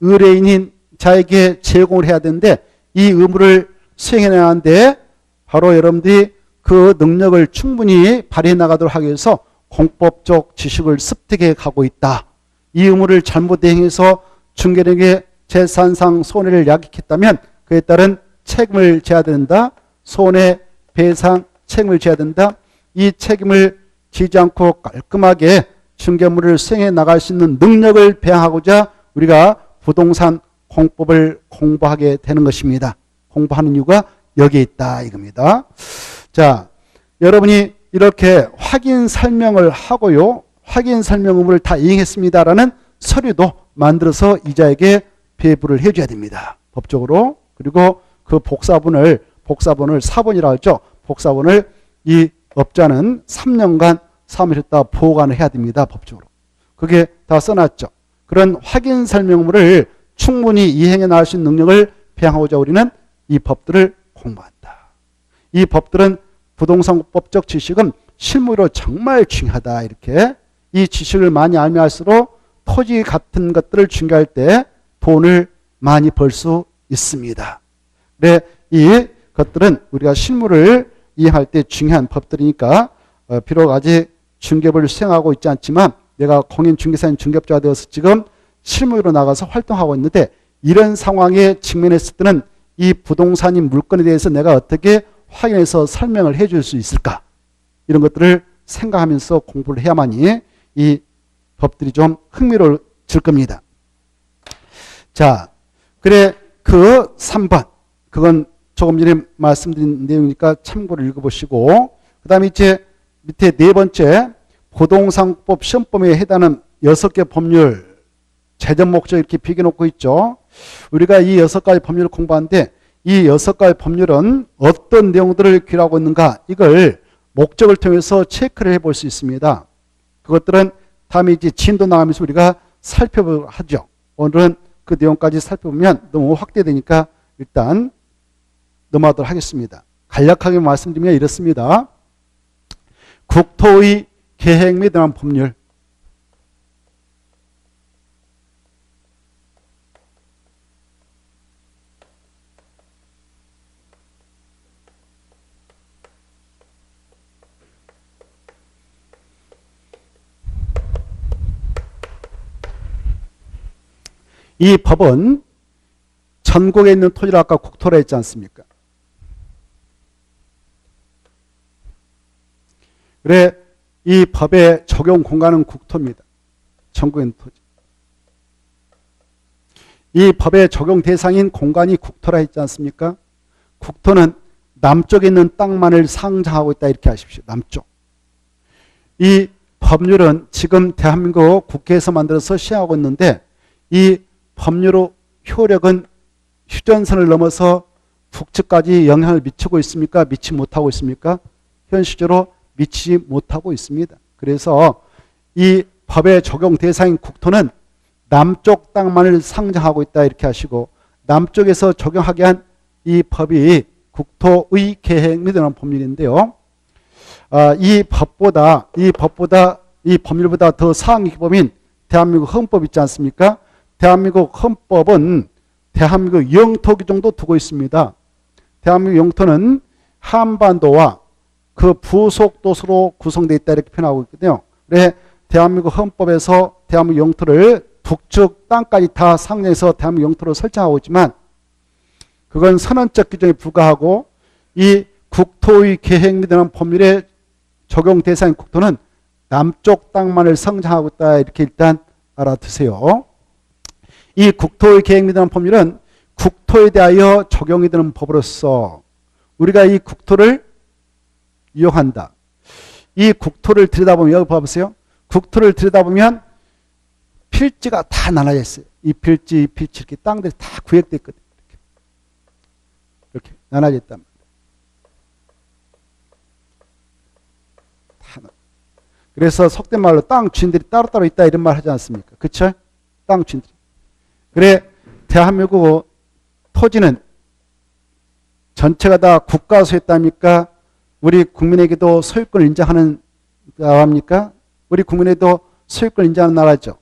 의뢰인인 자에게 제공을 해야 되는데 이 의무를 수행해 나가는데 바로 여러분들이 그 능력을 충분히 발휘해 나가도록 하기 위해서 공법적 지식을 습득해 가고 있다. 이 의무를 잘못 대행해서 중개인에게 재산상 손해를 야기했다면 그에 따른 책임을 져야 된다. 손해배상 책임을 져야 된다. 이 책임을 지지 않고 깔끔하게 중개업무를 수행해 나갈 수 있는 능력을 배양하고자 우리가 부동산 공법을 공부하게 되는 것입니다. 공부하는 이유가 여기에 있다 이겁니다. 자, 여러분이 이렇게 확인 설명을 하고요. 확인 설명 의무를 다 이행했습니다라는 서류도 만들어서 이자에게 배부를 해줘야 됩니다. 법적으로. 그리고 그 복사본을 사본이라고 하죠. 복사본을 이 업자는 3년간 사무실에다 보관을 해야 됩니다. 법적으로. 그게 다 써놨죠. 그런 확인 설명물을 충분히 이행해 나갈 수 있는 능력을 배양하고자 우리는 이 법들을 공부한다. 이 법들은 부동산법적 지식은 실무로 정말 중요하다. 이렇게 이 지식을 많이 알면 할수록 토지 같은 것들을 중개할 때 돈을 많이 벌 수 있습니다. 네, 이 것들은 우리가 실무를 이해할 때 중요한 법들이니까 비록 아직 중개업을 수행하고 있지 않지만 내가 공인중개사인 중개업자가 되어서 지금 실무로 나가서 활동하고 있는데 이런 상황에 직면했을 때는 이 부동산인 물건에 대해서 내가 어떻게 확인해서 설명을 해줄 수 있을까? 이런 것들을 생각하면서 공부를 해야만이 이 법들이 좀 흥미로워질 겁니다. 자, 그래 그 3번 그건 조금 전에 말씀드린 내용이니까 참고를 읽어보시고 그 다음에 이제 밑에 네 번째 부동산법 시험범위에 해당하는 6개 법률 재전 목적 이렇게 비교해놓고 있죠. 우리가 이 6가지 법률을 공부하는데 이 6가지 법률은 어떤 내용들을 규율하고 있는가 이걸 목적을 통해서 체크를 해볼 수 있습니다. 그것들은 다음에 이제 진도 나가면서 우리가 살펴보도록 하죠. 오늘은 그 내용까지 살펴보면 너무 확대되니까 일단 넘어가도록 하겠습니다. 간략하게 말씀드리면 이렇습니다. 국토의 계획 및 관한 법률. 이 법은 전국에 있는 토지를 아까 국토라 했지 않습니까? 그래 이 법의 적용 공간은 국토입니다. 전국에 있는 토지. 이 법의 적용 대상인 공간이 국토라 했지 않습니까? 국토는 남쪽에 있는 땅만을 상정하고 있다 이렇게 하십시오. 남쪽. 이 법률은 지금 대한민국 국회에서 만들어서 시행하고 있는데 이 법률의 효력은 휴전선을 넘어서 북측까지 영향을 미치고 있습니까? 미치지 못하고 있습니까? 현실적으로 미치지 못하고 있습니다. 그래서 이 법의 적용 대상인 국토는 남쪽 땅만을 상정하고 있다 이렇게 하시고 남쪽에서 적용하게 한 이 법이 국토의 계획 및 관한 법률인데요. 이 법률보다 더 상위 법인 대한민국 헌법 있지 않습니까? 대한민국 헌법은 대한민국 영토 규정도 두고 있습니다. 대한민국 영토는 한반도와 그 부속 도서로 구성되어 있다 이렇게 표현하고 있거든요. 그래 대한민국 헌법에서 대한민국 영토를 북측 땅까지 다 상정해서 대한민국 영토를 설정하고 있지만 그건 선언적 규정에 불과하고 이 국토의 계획 및 관한 법률의 적용 대상인 국토는 남쪽 땅만을 상정하고 있다 이렇게 일단 알아두세요. 이 국토의 계획 및 관한 법률은 국토에 대하여 적용이 되는 법으로서 우리가 이 국토를 이용한다. 이 국토를 들여다보면 여기 봐보세요. 국토를 들여다보면 필지가 다 나눠져 있어요. 이 필지, 이 필지 이렇게 땅들이 다 구획되어 있거든요. 이렇게 나눠져 있단 말이에요. 그래서 속된 말로 땅 주인들이 따로따로 있다 이런 말 하지 않습니까? 그쵸? 땅 주인들이. 그래 대한민국 토지는 전체가 다 국가 소유했답니까? 우리 국민에게도 소유권을 인정하는 나라입니까? 우리 국민에도 소유권을 인정하는 나라죠.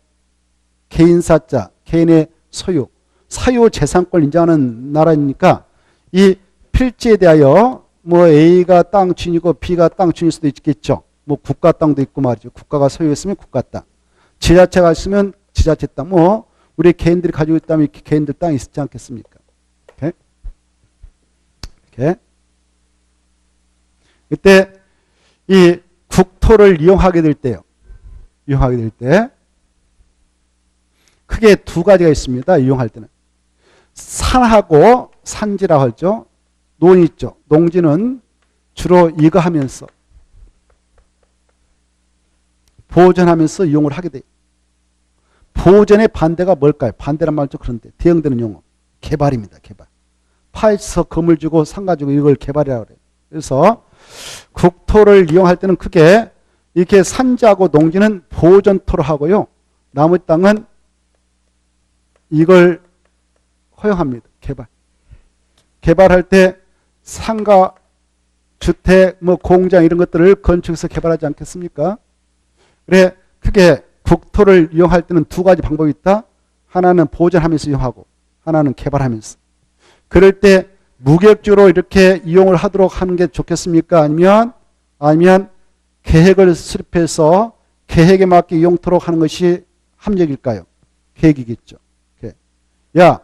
개인사자, 개인의 소유, 사유재산권을 인정하는 나라니까 이 필지에 대하여 뭐 A가 땅 주인이고 B가 땅 주인일 수도 있겠죠. 뭐 국가 땅도 있고 말이죠. 국가가 소유했으면 국가 땅. 지자체가 있으면 지자체 땅. 뭐 우리 개인들이 가지고 있다면 이렇게 개인들 땅이 있지 않겠습니까? 이렇게. 그때 이 국토를 이용하게 될 때요. 이용하게 될 때 크게 두 가지가 있습니다. 이용할 때는. 산하고 산지라고 하죠. 논이 있죠. 농지는 주로 이거 하면서 보존하면서 이용을 하게 돼요. 보존의 반대가 뭘까요? 반대란 말도 그런데 대응되는 용어. 개발입니다. 개발. 파헤쳐서 건물 주고 산 가지고 이걸 개발이라고 그래요. 그래서 국토를 이용할 때는 크게 이렇게 산지하고 농지는 보존토로 하고요. 나머지 땅은 이걸 허용합니다. 개발. 개발할 때 상가, 주택, 뭐 공장 이런 것들을 건축해서 개발하지 않겠습니까? 그래 크게 국토를 이용할 때는 두 가지 방법이 있다. 하나는 보존하면서 이용하고 하나는 개발하면서. 그럴 때 무계획적으로 이렇게 이용을 하도록 하는 게 좋겠습니까? 아니면 계획을 수립해서 계획에 맞게 이용토록 하는 것이 합리적일까요? 계획이겠죠. 야,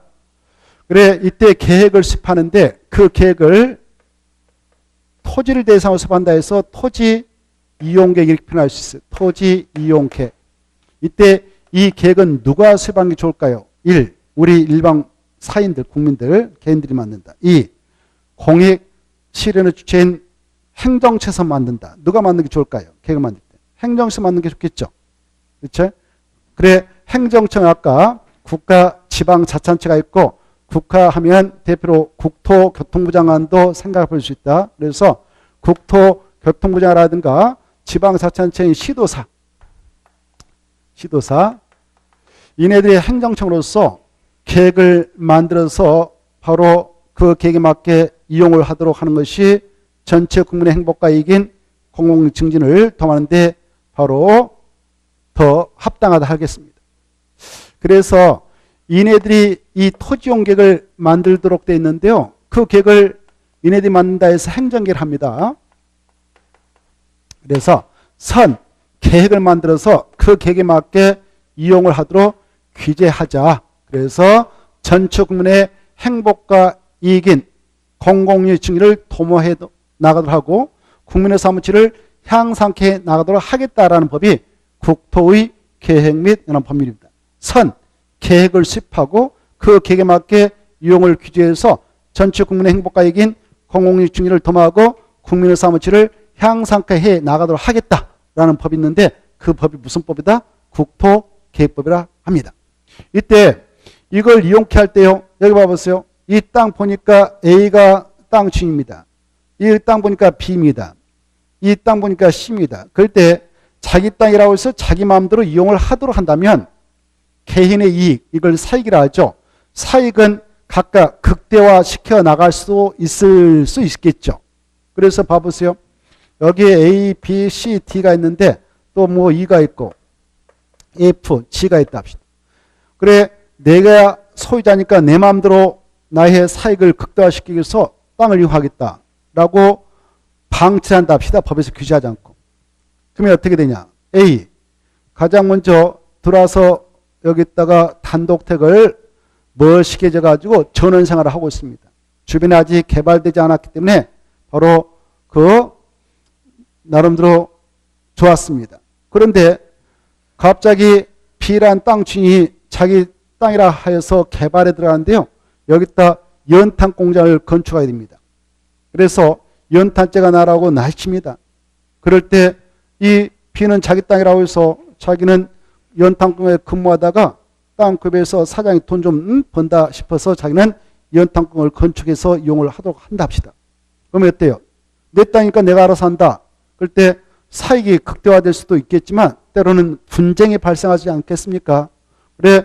그래 이때 계획을 수립하는데 그 계획을 토지를 대상으로 수립한다 해서 토지 이용계획 이렇게 표현할 수 있어요. 토지 이용계획. 이때 이 계획은 누가 수립하는 게 좋을까요? 1. 우리 일반 사인들, 국민들, 개인들이 만든다. 2. 공익 실현의 주체인 행정처에서 만든다. 누가 만드는 게 좋을까요? 계획을 만들 때. 행정처에서 만드는 게 좋겠죠. 그렇죠? 그래 행정처는 아까 국가 지방자치단체가 있고 국가하면 대표로 국토교통부 장관도 생각해 볼 수 있다. 그래서 국토교통부 장관이라든가 지방자치단체인 시도사 이네들이 행정청으로서 계획을 만들어서 바로 그 계획에 맞게 이용을 하도록 하는 것이 전체 국민의 행복과 이익인 공공증진을 도모하는 데 바로 더 합당하다 하겠습니다. 그래서 이네들이 이 토지용 계획을 만들도록 되어 있는데요. 그 계획을 이네들이 만든다 해서 행정계획을 합니다. 그래서 계획을 만들어서 그 계획에 맞게 이용을 하도록 규제하자. 그래서 전체 국민의 행복과 이익인 공공유의 증진을 도모해 나가도록 하고 국민의 사무치를 향상해 나가도록 하겠다라는 법이 국토의 계획 및 이런 법률입니다. 계획을 수립하고 그 계획에 맞게 이용을 규제해서 전체 국민의 행복과 이익인 공공유의 증진을 도모하고 국민의 사무치를 향상해 나가도록 하겠다라는 법이 있는데 그 법이 무슨 법이다? 국토계획법이라 합니다. 이때 이걸 이용케 할 때요. 여기 봐보세요. 이 땅 보니까 A가 땅 주인입니다. 이 땅 보니까 B입니다. 이 땅 보니까 C입니다. 그럴 때 자기 땅이라고 해서 자기 마음대로 이용을 하도록 한다면 개인의 이익, 이걸 사익이라 하죠. 사익은 각각 극대화시켜 나갈 수 있을 수 있겠죠. 그래서 봐보세요. 여기에 A, B, C, D가 있는데 또 뭐 E가 있고 F, G가 있다 합시다. 그래 내가 소유자니까 내 마음대로 나의 사익을 극대화시키기 위해서 땅을 이용하겠다라고 방치한다 합시다. 법에서 규제하지 않고. 그러면 어떻게 되냐. A, 가장 먼저 들어와서 여기다가 단독택을 멋있게 져가지고 전원생활을 하고 있습니다. 주변에 아직 개발되지 않았기 때문에 바로 그 나름대로 좋았습니다. 그런데 갑자기 B란 땅 주인이 자기 땅이라 하여서 개발에 들어가는데요. 여기다 연탄 공장을 건축해야 됩니다. 그래서 연탄재가 나라고 날칩니다. 그럴 때 이 B는 자기 땅이라고 해서 자기는 연탄공에 근무하다가 땅급에서 사장이 돈 좀 번다 싶어서 자기는 연탄공을 건축해서 이용을 하도록 한다 합시다. 그러면 어때요? 내 땅이니까 내가 알아서 한다. 그럴 때 사익이 극대화될 수도 있겠지만 때로는 분쟁이 발생하지 않겠습니까? 그래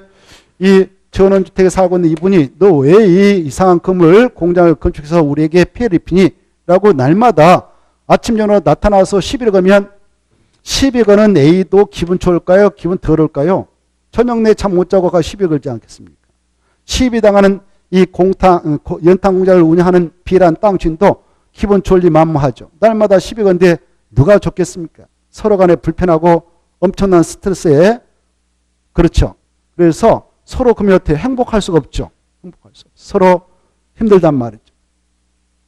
이 전원주택에 살고 있는 이분이 너 왜 이 이상한 건물 공장을 건축해서 우리에게 피해를 입히니? 라고 날마다 아침 저녁으로 나타나서 시비를 걸면 시비 거는 A도 기분 좋을까요? 기분 더러울까요? 저녁 내 잠 못 자고 가 시비 걸지 않겠습니까? 시비 당하는 이 연탄 공장을 운영하는 B란 땅 주인도 기분 좋을리 만무하죠. 날마다 시비 건데 누가 좋겠습니까? 서로 간에 불편하고 엄청난 스트레스에 그렇죠. 그래서 서로 그러면 어떻게 행복할 수가 없죠. 행복할 수 없어. 서로 힘들단 말이죠.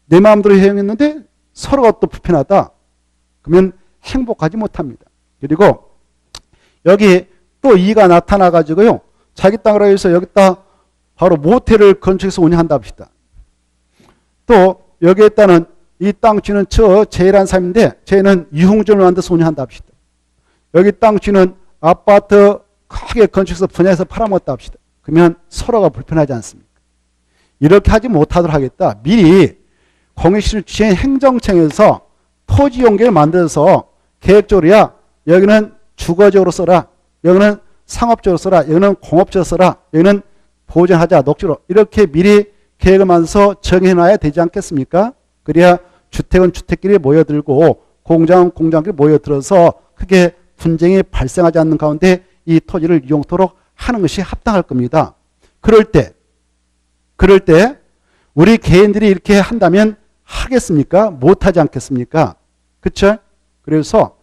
내 마음대로 행했는데 서로가 또 불편하다. 그러면 행복하지 못합니다. 그리고 여기 또 이가 나타나 가지고요. 자기 땅으로 해서 여기다 바로 모텔을 건축해서 운영한다 합시다. 또 여기에 있다는 이 땅 주는 저 제이라는 사람인데 쟤는 유흥전을 만들어서 운영한다 합시다. 여기 땅 주인은 아파트 크게 건축해서 분양해서 팔아먹었다 합시다. 그러면 서로가 불편하지 않습니까? 이렇게 하지 못하도록 하겠다. 미리 공익실을 주신 행정청에서 토지 용계를 만들어서 계획적으로 여기는 주거적으로 써라. 여기는 상업적으로 써라. 여기는 공업적으로 써라. 여기는 보존하자. 녹지로. 이렇게 미리 계획을 만들어서 정해놔야 되지 않겠습니까? 그래야 주택은 주택끼리 모여들고 공장은 공장끼리 모여들어서 크게 분쟁이 발생하지 않는 가운데 이 토지를 이용토록 하는 것이 합당할 겁니다. 그럴 때 우리 개인들이 이렇게 한다면 하겠습니까? 못하지 않겠습니까? 그쵸? 그래서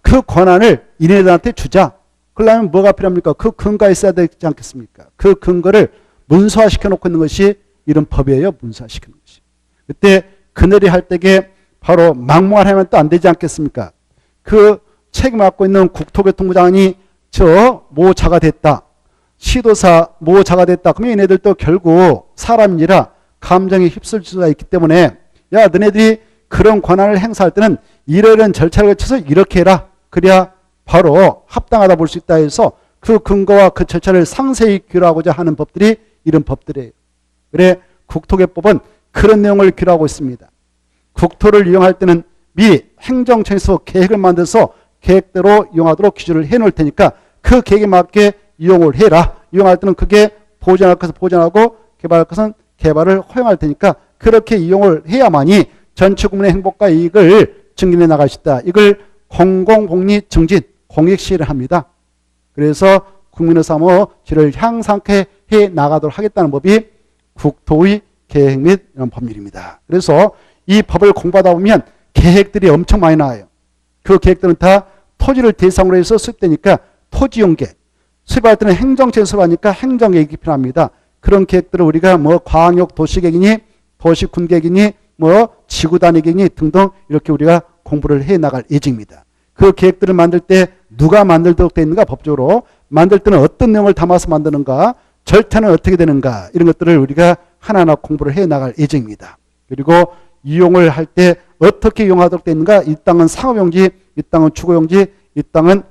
그 권한을 이네들한테 주자. 그러려면 뭐가 필요합니까? 그 근거가 있어야 되지 않겠습니까? 그 근거를 문서화시켜 놓고 있는 것이 이런 법이에요. 문서화시키는 것이. 그때 그늘이 할 때에 바로 막무가내하면 또 안 되지 않겠습니까? 그 책임 맡고 있는 국토교통부장이 모자가 됐다. 시도사 모자가 됐다. 그러면 얘네들도 결국 사람이라 감정에 휩쓸 수가 있기 때문에 너네들이 그런 권한을 행사할 때는 이러이러한 절차를 거쳐서 이렇게 해라. 그래야 바로 합당하다 볼 수 있다 해서 그 근거와 그 절차를 상세히 규율하고자 하는 법들이 이런 법들이에요. 그래 국토개법은 그런 내용을 규율하고 있습니다. 국토를 이용할 때는 미리 행정청에서 계획을 만들어서 계획대로 이용하도록 규제를 해놓을 테니까 그 계획에 맞게 이용을 해라. 이용할 때는 그게 보존할 것은 보존하고 개발할 것은 개발을 허용할 테니까 그렇게 이용을 해야만이 전체 국민의 행복과 이익을 증진해 나갈 수 있다. 이걸 공공복리 증진, 공익시를 합니다. 그래서 국민의 삶의 질을 향상케 해 나가도록 하겠다는 법이 국토의 계획 및 이런 법률입니다. 그래서 이 법을 공부하다 보면 계획들이 엄청 많이 나와요. 그 계획들은 다 토지를 대상으로 해서 수립되니까 토지용계, 수립할 때는 행정처에서 수립하니까 행정계획이 필요합니다. 그런 계획들을 우리가 광역 도시계획이니 도시군계획이니 지구단위계획이니 등등 이렇게 우리가 공부를 해 나갈 예정입니다. 그 계획들을 만들 때 누가 만들도록 되어 있는가 법적으로 만들 때는 어떤 내용을 담아서 만드는가 절차는 어떻게 되는가 이런 것들을 우리가 하나하나 공부를 해 나갈 예정입니다. 그리고 이용을 할 때 어떻게 이용하도록 되어 있는가 이 땅은 상업용지, 이 땅은 주거용지, 이 땅은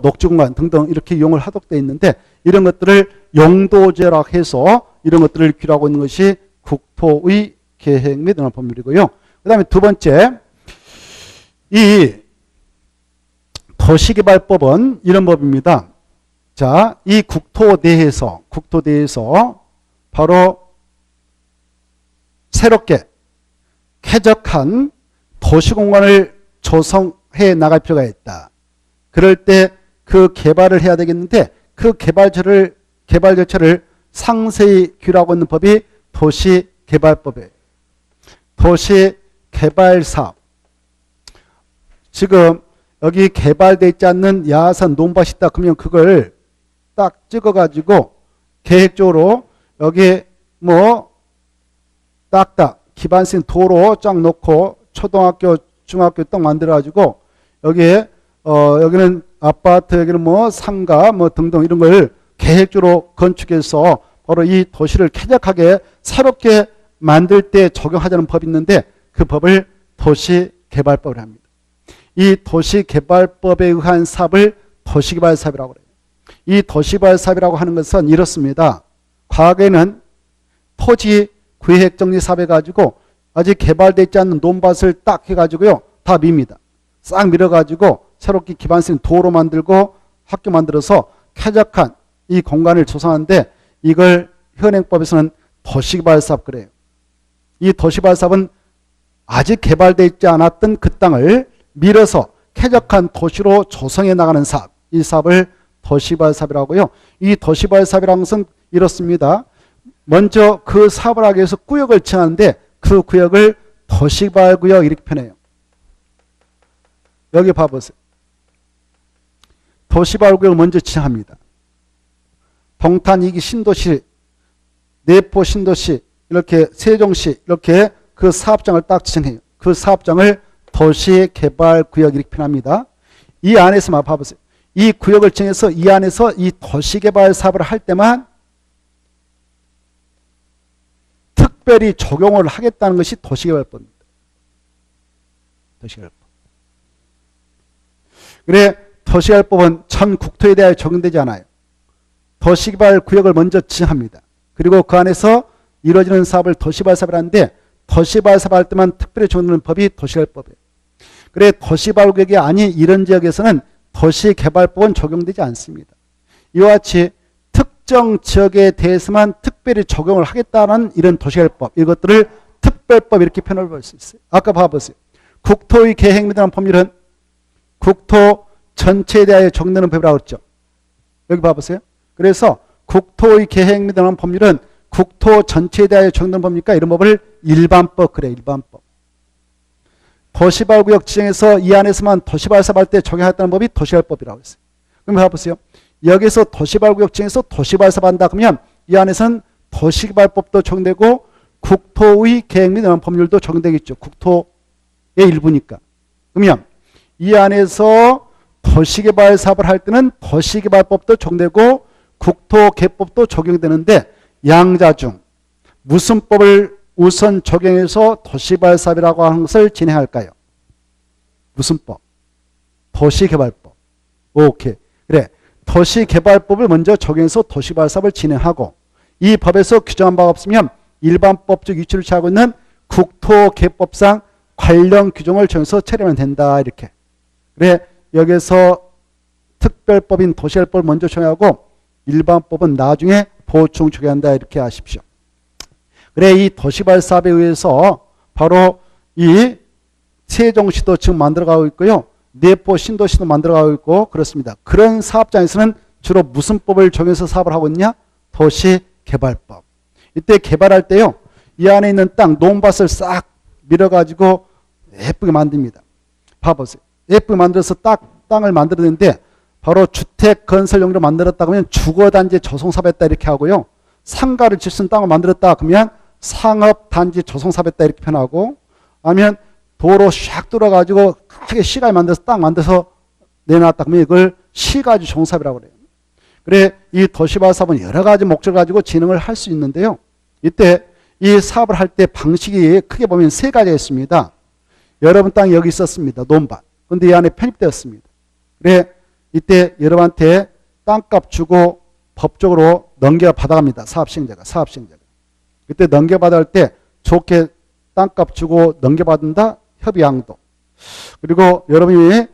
녹지공간 등등 이렇게 이용을 하도록 되어 있는데 이런 것들을 용도제라고 해서 이런 것들을 규율하고 있는 것이 국토의 계획 및 이런 법률이고요. 그 다음에 두 번째 이 도시개발법은 이런 법입니다. 자, 이 국토대에서 바로 새롭게 쾌적한 도시공간을 조성해 나갈 필요가 있다. 그럴 때 그 개발을 해야 되겠는데 그 개발 절차를 상세히 규율하고 있는 법이 도시개발법이에요. 도시개발사업. 지금 여기 개발되어 있지 않는 야산 논밭이 있다. 그러면 그걸 딱 찍어가지고 계획적으로 여기 딱딱 기반신 도로 쫙 놓고 초등학교, 중학교 딱 만들어가지고 여기에 여기는 아파트, 여기는 상가 등등 이런 걸 계획적으로 건축해서 바로 이 도시를 쾌적하게 새롭게 만들 때 적용하자는 법이 있는데 그 법을 도시개발법이라고 합니다. 이 도시개발법에 의한 사업을 도시개발사업이라고 해요. 이 도시개발사업이라고 하는 것은 이렇습니다. 과거에는 토지 구획정리 사업 해가지고 아직 개발되어 있지 않는 논밭을 딱 해가지고요. 다 밉니다. 싹 밀어가지고 새롭게 기반신 도로 만들고 학교 만들어서 쾌적한 이 공간을 조성하는데 이걸 현행법에서는 도시개발사업 그래요. 이 도시개발사업은 아직 개발되어 있지 않았던 그 땅을 밀어서 쾌적한 도시로 조성해 나가는 사업. 이 사업을 도시개발사업이라고 하고요. 이 도시개발사업이라는 것은 이렇습니다. 먼저 그 사업을 하기 위해서 구역을 정하는데 그 구역을 도시개발구역 이렇게 표현해요. 여기 봐보세요. 도시개발구역을 먼저 지정합니다. 동탄 2기 신도시, 내포 신도시, 이렇게 세종시 이렇게 그 사업장을 딱 지정해요. 그 사업장을 도시개발구역 이렇게 표현합니다. 이 안에서만 봐보세요. 이 구역을 정해서 이 안에서 이 도시개발 사업을 할 때만 특별히 적용을 하겠다는 것이 도시개발법입니다. 도시개발법. 그래 도시개발법은 전 국토에 대하여 적용되지 않아요. 도시개발 구역을 먼저 지정합니다. 그리고 그 안에서 이루어지는 사업을 도시개발 사업을 하는데 도시개발 사업을 할 때만 특별히 적용되는 법이 도시개발법이에요. 그래 도시개발 구역이 아닌 이런 지역에서는 도시개발법은 적용되지 않습니다. 이와 같이 특정 지역에 대해서만 특별히 적용을 하겠다는 이런 도시개발법, 이것들을 특별법 이렇게 표현을 볼 수 있어요. 아까 봐보세요. 국토의 계획 및 법률은 국토 전체에 대하여 적용되는 법이라고 했죠. 여기 봐보세요. 그래서 국토의 계획 및 법률은 국토 전체에 대하여 적용되는 법입니까? 이런 법을 일반법 그래, 일반법. 도시개발구역 지정에서 이 안에서만 도시개발 사업할 때 적용했다는 법이 도시개발법이라고 했어요. 그럼 봐보세요. 여기서 도시개발구역 지정에서 도시개발 사업한다 그러면 이 안에서는 도시개발법도 적용되고 국토의 계획 및 법률도 적용되겠죠. 국토의 일부니까. 그러면 이 안에서 도시개발 사업을 할 때는 도시개발법도 적용되고 국토개법도 적용되는데 양자 중 무슨 법을 우선 적용해서 도시개발 사업이라고 하는 것을 진행할까요? 무슨 법? 도시개발법. 오케이. 그래. 도시개발법을 먼저 적용해서 도시개발 사업을 진행하고 이 법에서 규정한 바가 없으면 일반법적 위치를 취하고 있는 국토개법상 관련 규정을 정해서 처리하면 된다. 이렇게. 그래 여기서 특별법인 도시개발법을 먼저 정하고 일반법은 나중에 보충 적용한다. 이렇게 아십시오. 그래 이 도시개발 사업에 의해서 바로 이 세종시도 지금 만들어가고 있고요. 내포 신도시도 만들어가고 있고 그렇습니다. 그런 사업장에서는 주로 무슨 법을 적용해서 사업을 하고 있냐? 도시개발법. 이때 개발할 때요. 이 안에 있는 땅, 논밭을 싹 밀어가지고 예쁘게 만듭니다. 봐보세요. 예쁘게 만들어서 땅을 만들었는데 바로 주택 건설 용도로 만들었다 그러면 주거단지 조성사업했다 이렇게 하고요. 상가를 질 수 있는 땅을 만들었다 그러면 상업단지 조성사업했다 이렇게 표현하고 아니면 도로 샥 뚫어가지고 크게 시가지 만들어서 땅 만들어서 내놨다 그러면 이걸 시가지 조성사업이라고 그래요. 그래 이 도시개발 사업은 여러 가지 목적을 가지고 진행을 할 수 있는데요. 이때 이 사업을 할 때 방식이 크게 보면 세 가지가 있습니다. 여러분 땅이 여기 있었습니다. 논밭. 그런데 이 안에 편입되었습니다. 그래 이때 여러분한테 땅값 주고 법적으로 넘겨받아갑니다. 사업시행자가. 그때 넘겨받을 때 좋게 땅값 주고 넘겨받는다. 협의양도. 그리고 여러분이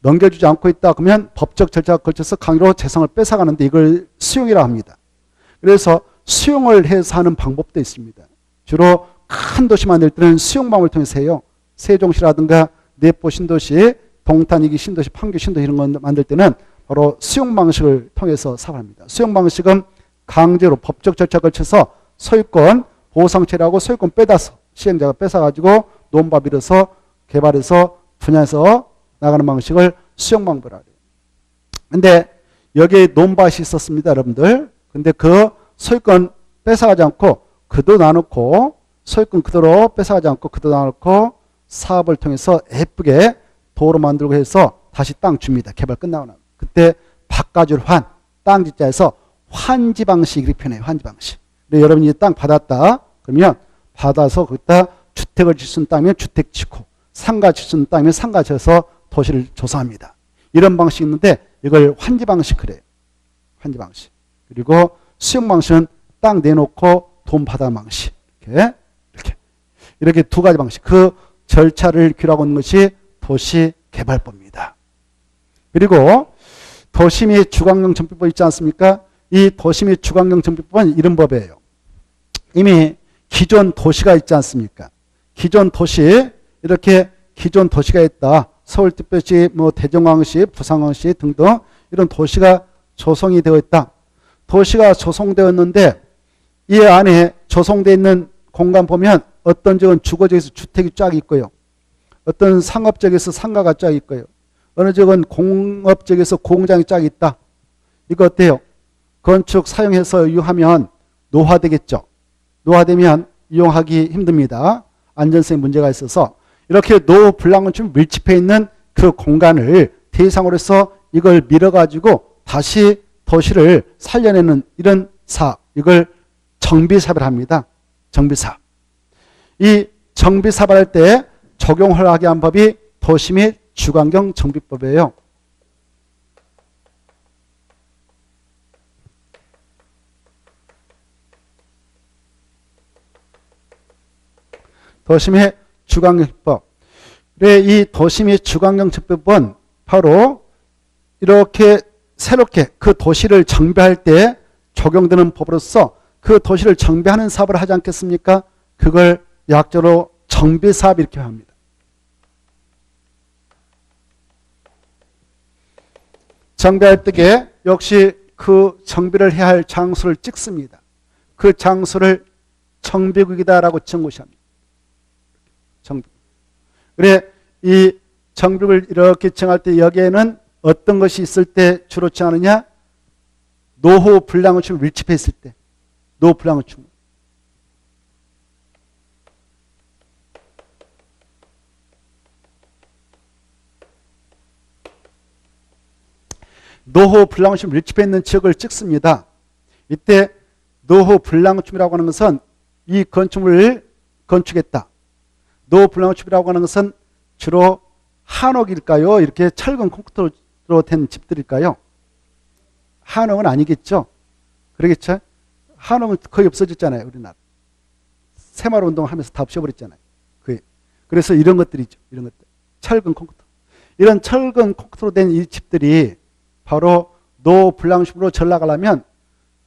넘겨주지 않고 있다 그러면 법적 절차가 걸쳐서 강요로 재산을 뺏어가는데 이걸 수용이라고 합니다. 그래서 수용을 해서 하는 방법도 있습니다. 주로 큰 도시 만들 때는 수용 방법을 통해서 해요. 세종시라든가 내포 신도시, 동탄 2기 신도시, 판교 신도시 이런 거 만들 때는 바로 수용 방식을 통해서 사업합니다. 수용 방식은 강제로 법적 절차에 걸쳐서 소유권 보상 처리하고 소유권 빼다서 시행자가 뺏어가지고 논밭 밀어서 개발해서 분야에서 나가는 방식을 수용 방법이라고 해요. 근데 여기에 논밭이 있었습니다, 여러분들. 근데 그 소유권 뺏어가지 않고 그도 나놓고 소유권 그대로 뺏어가지 않고 그도 나놓고 사업을 통해서 예쁘게 도로 만들고 해서 다시 땅 줍니다. 개발 끝나고 나면. 그때 바꿔줄 환, 땅 짓자에서 환지 방식 이렇게 표현해요. 환지 방식. 근데 여러분이 땅 받았다. 그러면 받아서 거기다 주택을 질 수 있는 땅이면 주택 짓고 상가 질 수 있는 땅이면 상가 지어서 도시를 조성합니다. 이런 방식이 있는데 이걸 환지 방식 그래요. 환지 방식. 그리고 수용 방식은 땅 내놓고 돈 받아 방식. 이렇게 두 가지 방식. 그 절차를 규율하고 있는 것이 도시개발법입니다. 그리고 도시 및 주관경 정비법 있지 않습니까? 이 도시 및 주관경 정비법은 이런 법이에요. 이미 기존 도시가 있지 않습니까? 기존 도시, 이렇게 기존 도시가 있다. 서울특별시, 대전광시, 부산광시 등등 이런 도시가 조성이 되어 있다. 도시가 조성되었는데 이 안에 조성되어 있는 공간 보면 어떤 지역은 주거지역에서 주택이 쫙 있고요. 어떤 상업지역에서 상가가 쫙 있고요. 어느 지역은 공업지역에서 공장이 쫙 있다. 이거 어때요? 건축 사용해서 이용하면 노화되겠죠. 노화되면 이용하기 힘듭니다. 안전성에 문제가 있어서 이렇게 노후불량건축 밀집해 있는 그 공간을 대상으로 해서 이걸 밀어가지고 다시 도시를 살려내는 이런 사업, 이걸 정비사업을 합니다. 정비사업. 이 정비사업을 할 때 적용을 하게 한 법이 도시 및 주관경 정비법이에요. 도심의 주관경치법. 그래, 이 도심의 주관경치법은 바로 이렇게 새롭게 그 도시를 정비할 때 적용되는 법으로서 그 도시를 정비하는 사업을 하지 않겠습니까? 그걸 약자로 정비사업 이렇게 합니다. 정비할 때에 역시 그 정비를 해야 할 장소를 찍습니다. 그 장소를 정비국이다라고 정고시합니다. 정비. 그래, 이 정비국을 이렇게 정할 때 여기에는 어떤 것이 있을 때 주로 정하느냐? 노후 불량건축물 밀집해 있을 때. 노후 불량건축물. 노후 불량건축물 밀집해 있는 지역을 찍습니다. 이때 노후 불량건축물이라고 하는 것은 이 건축물을 건축했다. 노후 불량건축물이라고 하는 것은 주로 한옥일까요? 이렇게 철근 콘크리트로 된 집들일까요? 한옥은 아니겠죠? 그러겠죠? 한옥은 거의 없어졌잖아요, 우리나라. 새마을 운동을 하면서 다 없애버렸잖아요. 그래서 이런 것들이죠. 이런 것들. 철근 콘크리트. 이런 철근 콘크리트로 된 이 집들이 바로 노후 불량식으로 전락하려면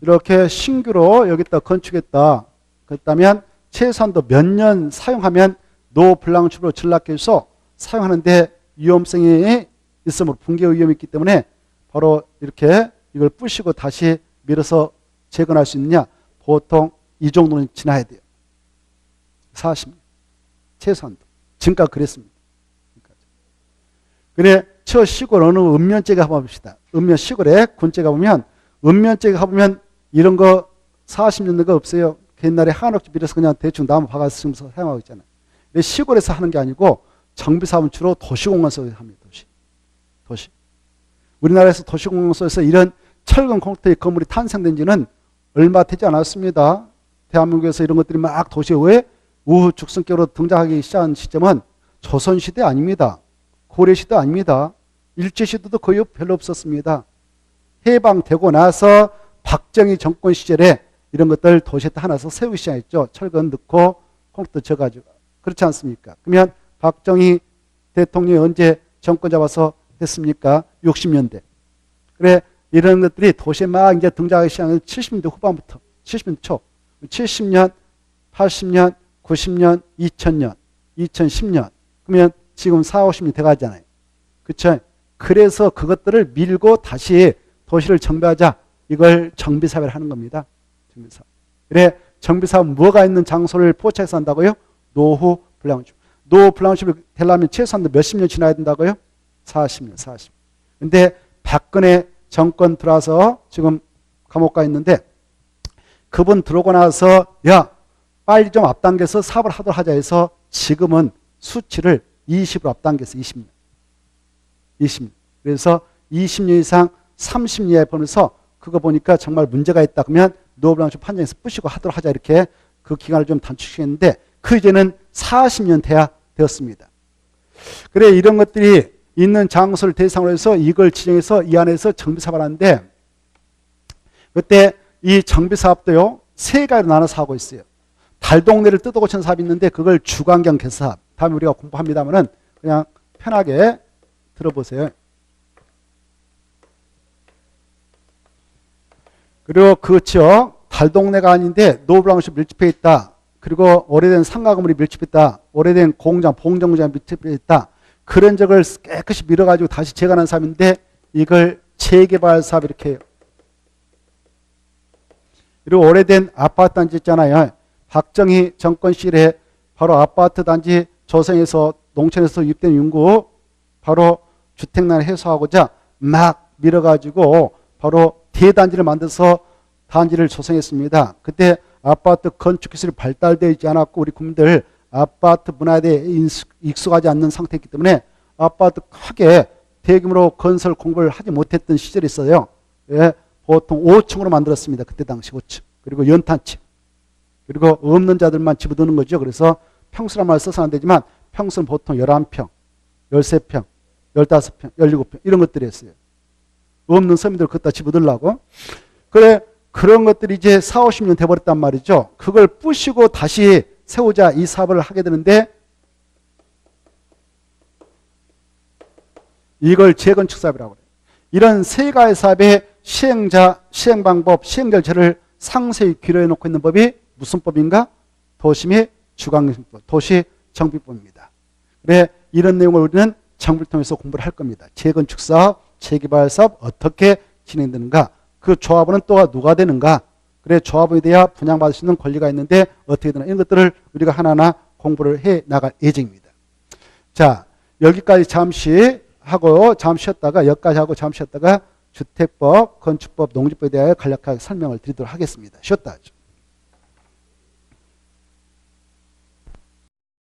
이렇게 신규로 여기다 건축했다. 그렇다면 최소한도 몇 년 사용하면 노후 불량식으로 전락해서 사용하는데 위험성이 있으므로 붕괴 위험이 있기 때문에 바로 이렇게 이걸 부시고 다시 밀어서 재건할 수 있느냐? 보통 이 정도는 지나야 돼요. 40년. 최소한도. 지금까지 그랬습니다. 그래, 저 시골 어느 읍면지에 가봅시다. 읍면 시골에 군지에 가보면, 읍면지에 가보면 이런 거 40년 된 거 없어요. 옛날에 한옥집 밀어서 그냥 대충 나무 박아서 사용하고 있잖아요. 시골에서 하는 게 아니고 정비사업은 주로 도시공원에서 합니다. 도시. 우리나라에서 도시공원에서 이런 철근 콘크리트의 건물이 탄생된 지는 얼마 되지 않았습니다. 대한민국에서 이런 것들이 막 도시에 왜 우후죽순격으로 등장하기 시작한 시점은 조선시대 아닙니다. 고려시대 아닙니다. 일제시대도 거의 별로 없었습니다. 해방되고 나서 박정희 정권 시절에 이런 것들 도시에 하나서 세우기 시작했죠. 철근 넣고 콘크리트 져가지고. 그렇지 않습니까? 그러면 박정희 대통령이 언제 정권 잡아서 했습니까? 60년대. 그래, 이런 것들이 도시에 막 이제 등장하기 시작한 70년대 후반부터, 70년대 초, 70년, 80년, 90년, 2000년, 2010년. 그러면 지금 40, 50년 돼가잖아요. 그쵸? 그래서 그것들을 밀고 다시 도시를 정비하자. 이걸 정비사업을 하는 겁니다. 정비사업. 그래, 정비사업 뭐가 있는 장소를 포착해서 한다고요? 노후 불량건축. 노후 불량건축이 되려면 최소한 몇십 년 지나야 된다고요? 40년, 40년. 근데 박근혜 정권 들어와서 지금 감옥 가 있는데 그분 들어오고 나서 야, 빨리 좀 앞당겨서 사업을 하도록 하자 해서 지금은 수치를 20으로 앞당겨서 20년. 20년. 그래서 20년 이상 30년 이하에 보면서 그거 보니까 정말 문제가 있다. 그러면 노블랑주 판정에서 부시고 하도록 하자. 이렇게 그 기간을 좀 단축시켰는데 그 이제는 40년 돼야 되었습니다. 그래, 이런 것들이 있는 장소를 대상으로 해서 이걸 지정해서 이 안에서 정비사업을 하는데 그때 이 정비사업도요, 세 가지로 나눠서 하고 있어요. 달동네를 뜯어고치는 사업이 있는데 그걸 주관경 개사업. 다음에 우리가 공부합니다만은 그냥 편하게 들어보세요. 그리고 그 지역 달동네가 아닌데 노블랑시 밀집해 있다. 그리고 오래된 상가 건물이 밀집해 있다. 오래된 공장, 봉정장이 밀집해 있다. 그런 적을 깨끗이 밀어가지고 다시 재건한 사업인데 이걸 재개발 사업 이렇게 해요. 그리고 오래된 아파트 단지 있잖아요. 박정희 정권 시절에 바로 아파트 단지 조성해서 농촌에서 유입된 인구 바로 주택난을 해소하고자 막 밀어가지고 바로 대단지를 만들어서 단지를 조성했습니다. 그때 아파트 건축 기술이 발달되어 있지 않았고 우리 국민들 아파트 문화에 대해 익숙하지 않는 상태이기 때문에 아파트 크게 대규모로 건설 공부를 하지 못했던 시절이 있어요. 예, 보통 5층으로 만들었습니다. 그때 당시 5층. 그리고 연탄집. 그리고 없는 자들만 집어드는 거죠. 그래서 평수란 말 써서 안 되지만 평수는 보통 11평, 13평, 15평, 17평 이런 것들이었어요. 없는 서민들 그것다 집어들라고. 그래, 그런 것들이 이제 40, 50년 돼버렸단 말이죠. 그걸 부시고 다시 세우자 이 사업을 하게 되는데 이걸 재건축 사업이라고 해요. 이런 세 가지 사업의 시행자, 시행방법, 시행절차를 상세히 규례해 놓고 있는 법이 무슨 법인가? 도시 및 주관경법, 도시정비법입니다. 그래 이런 내용을 우리는 정비를 통해서 공부를 할 겁니다. 재건축 사업, 재개발 사업 어떻게 진행되는가? 그 조합원은 또 누가 되는가? 그래 조합원이 돼야 분양받을 수 있는 권리가 있는데 어떻게 되나? 이런 것들을 우리가 하나하나 공부를 해 나갈 예정입니다. 자, 여기까지 잠시 하고 잠시 쉬었다가 여기까지 하고 잠시 쉬었다가 주택법, 건축법, 농지법에 대하여 간략하게 설명을 드리도록 하겠습니다. 쉬었다 하죠.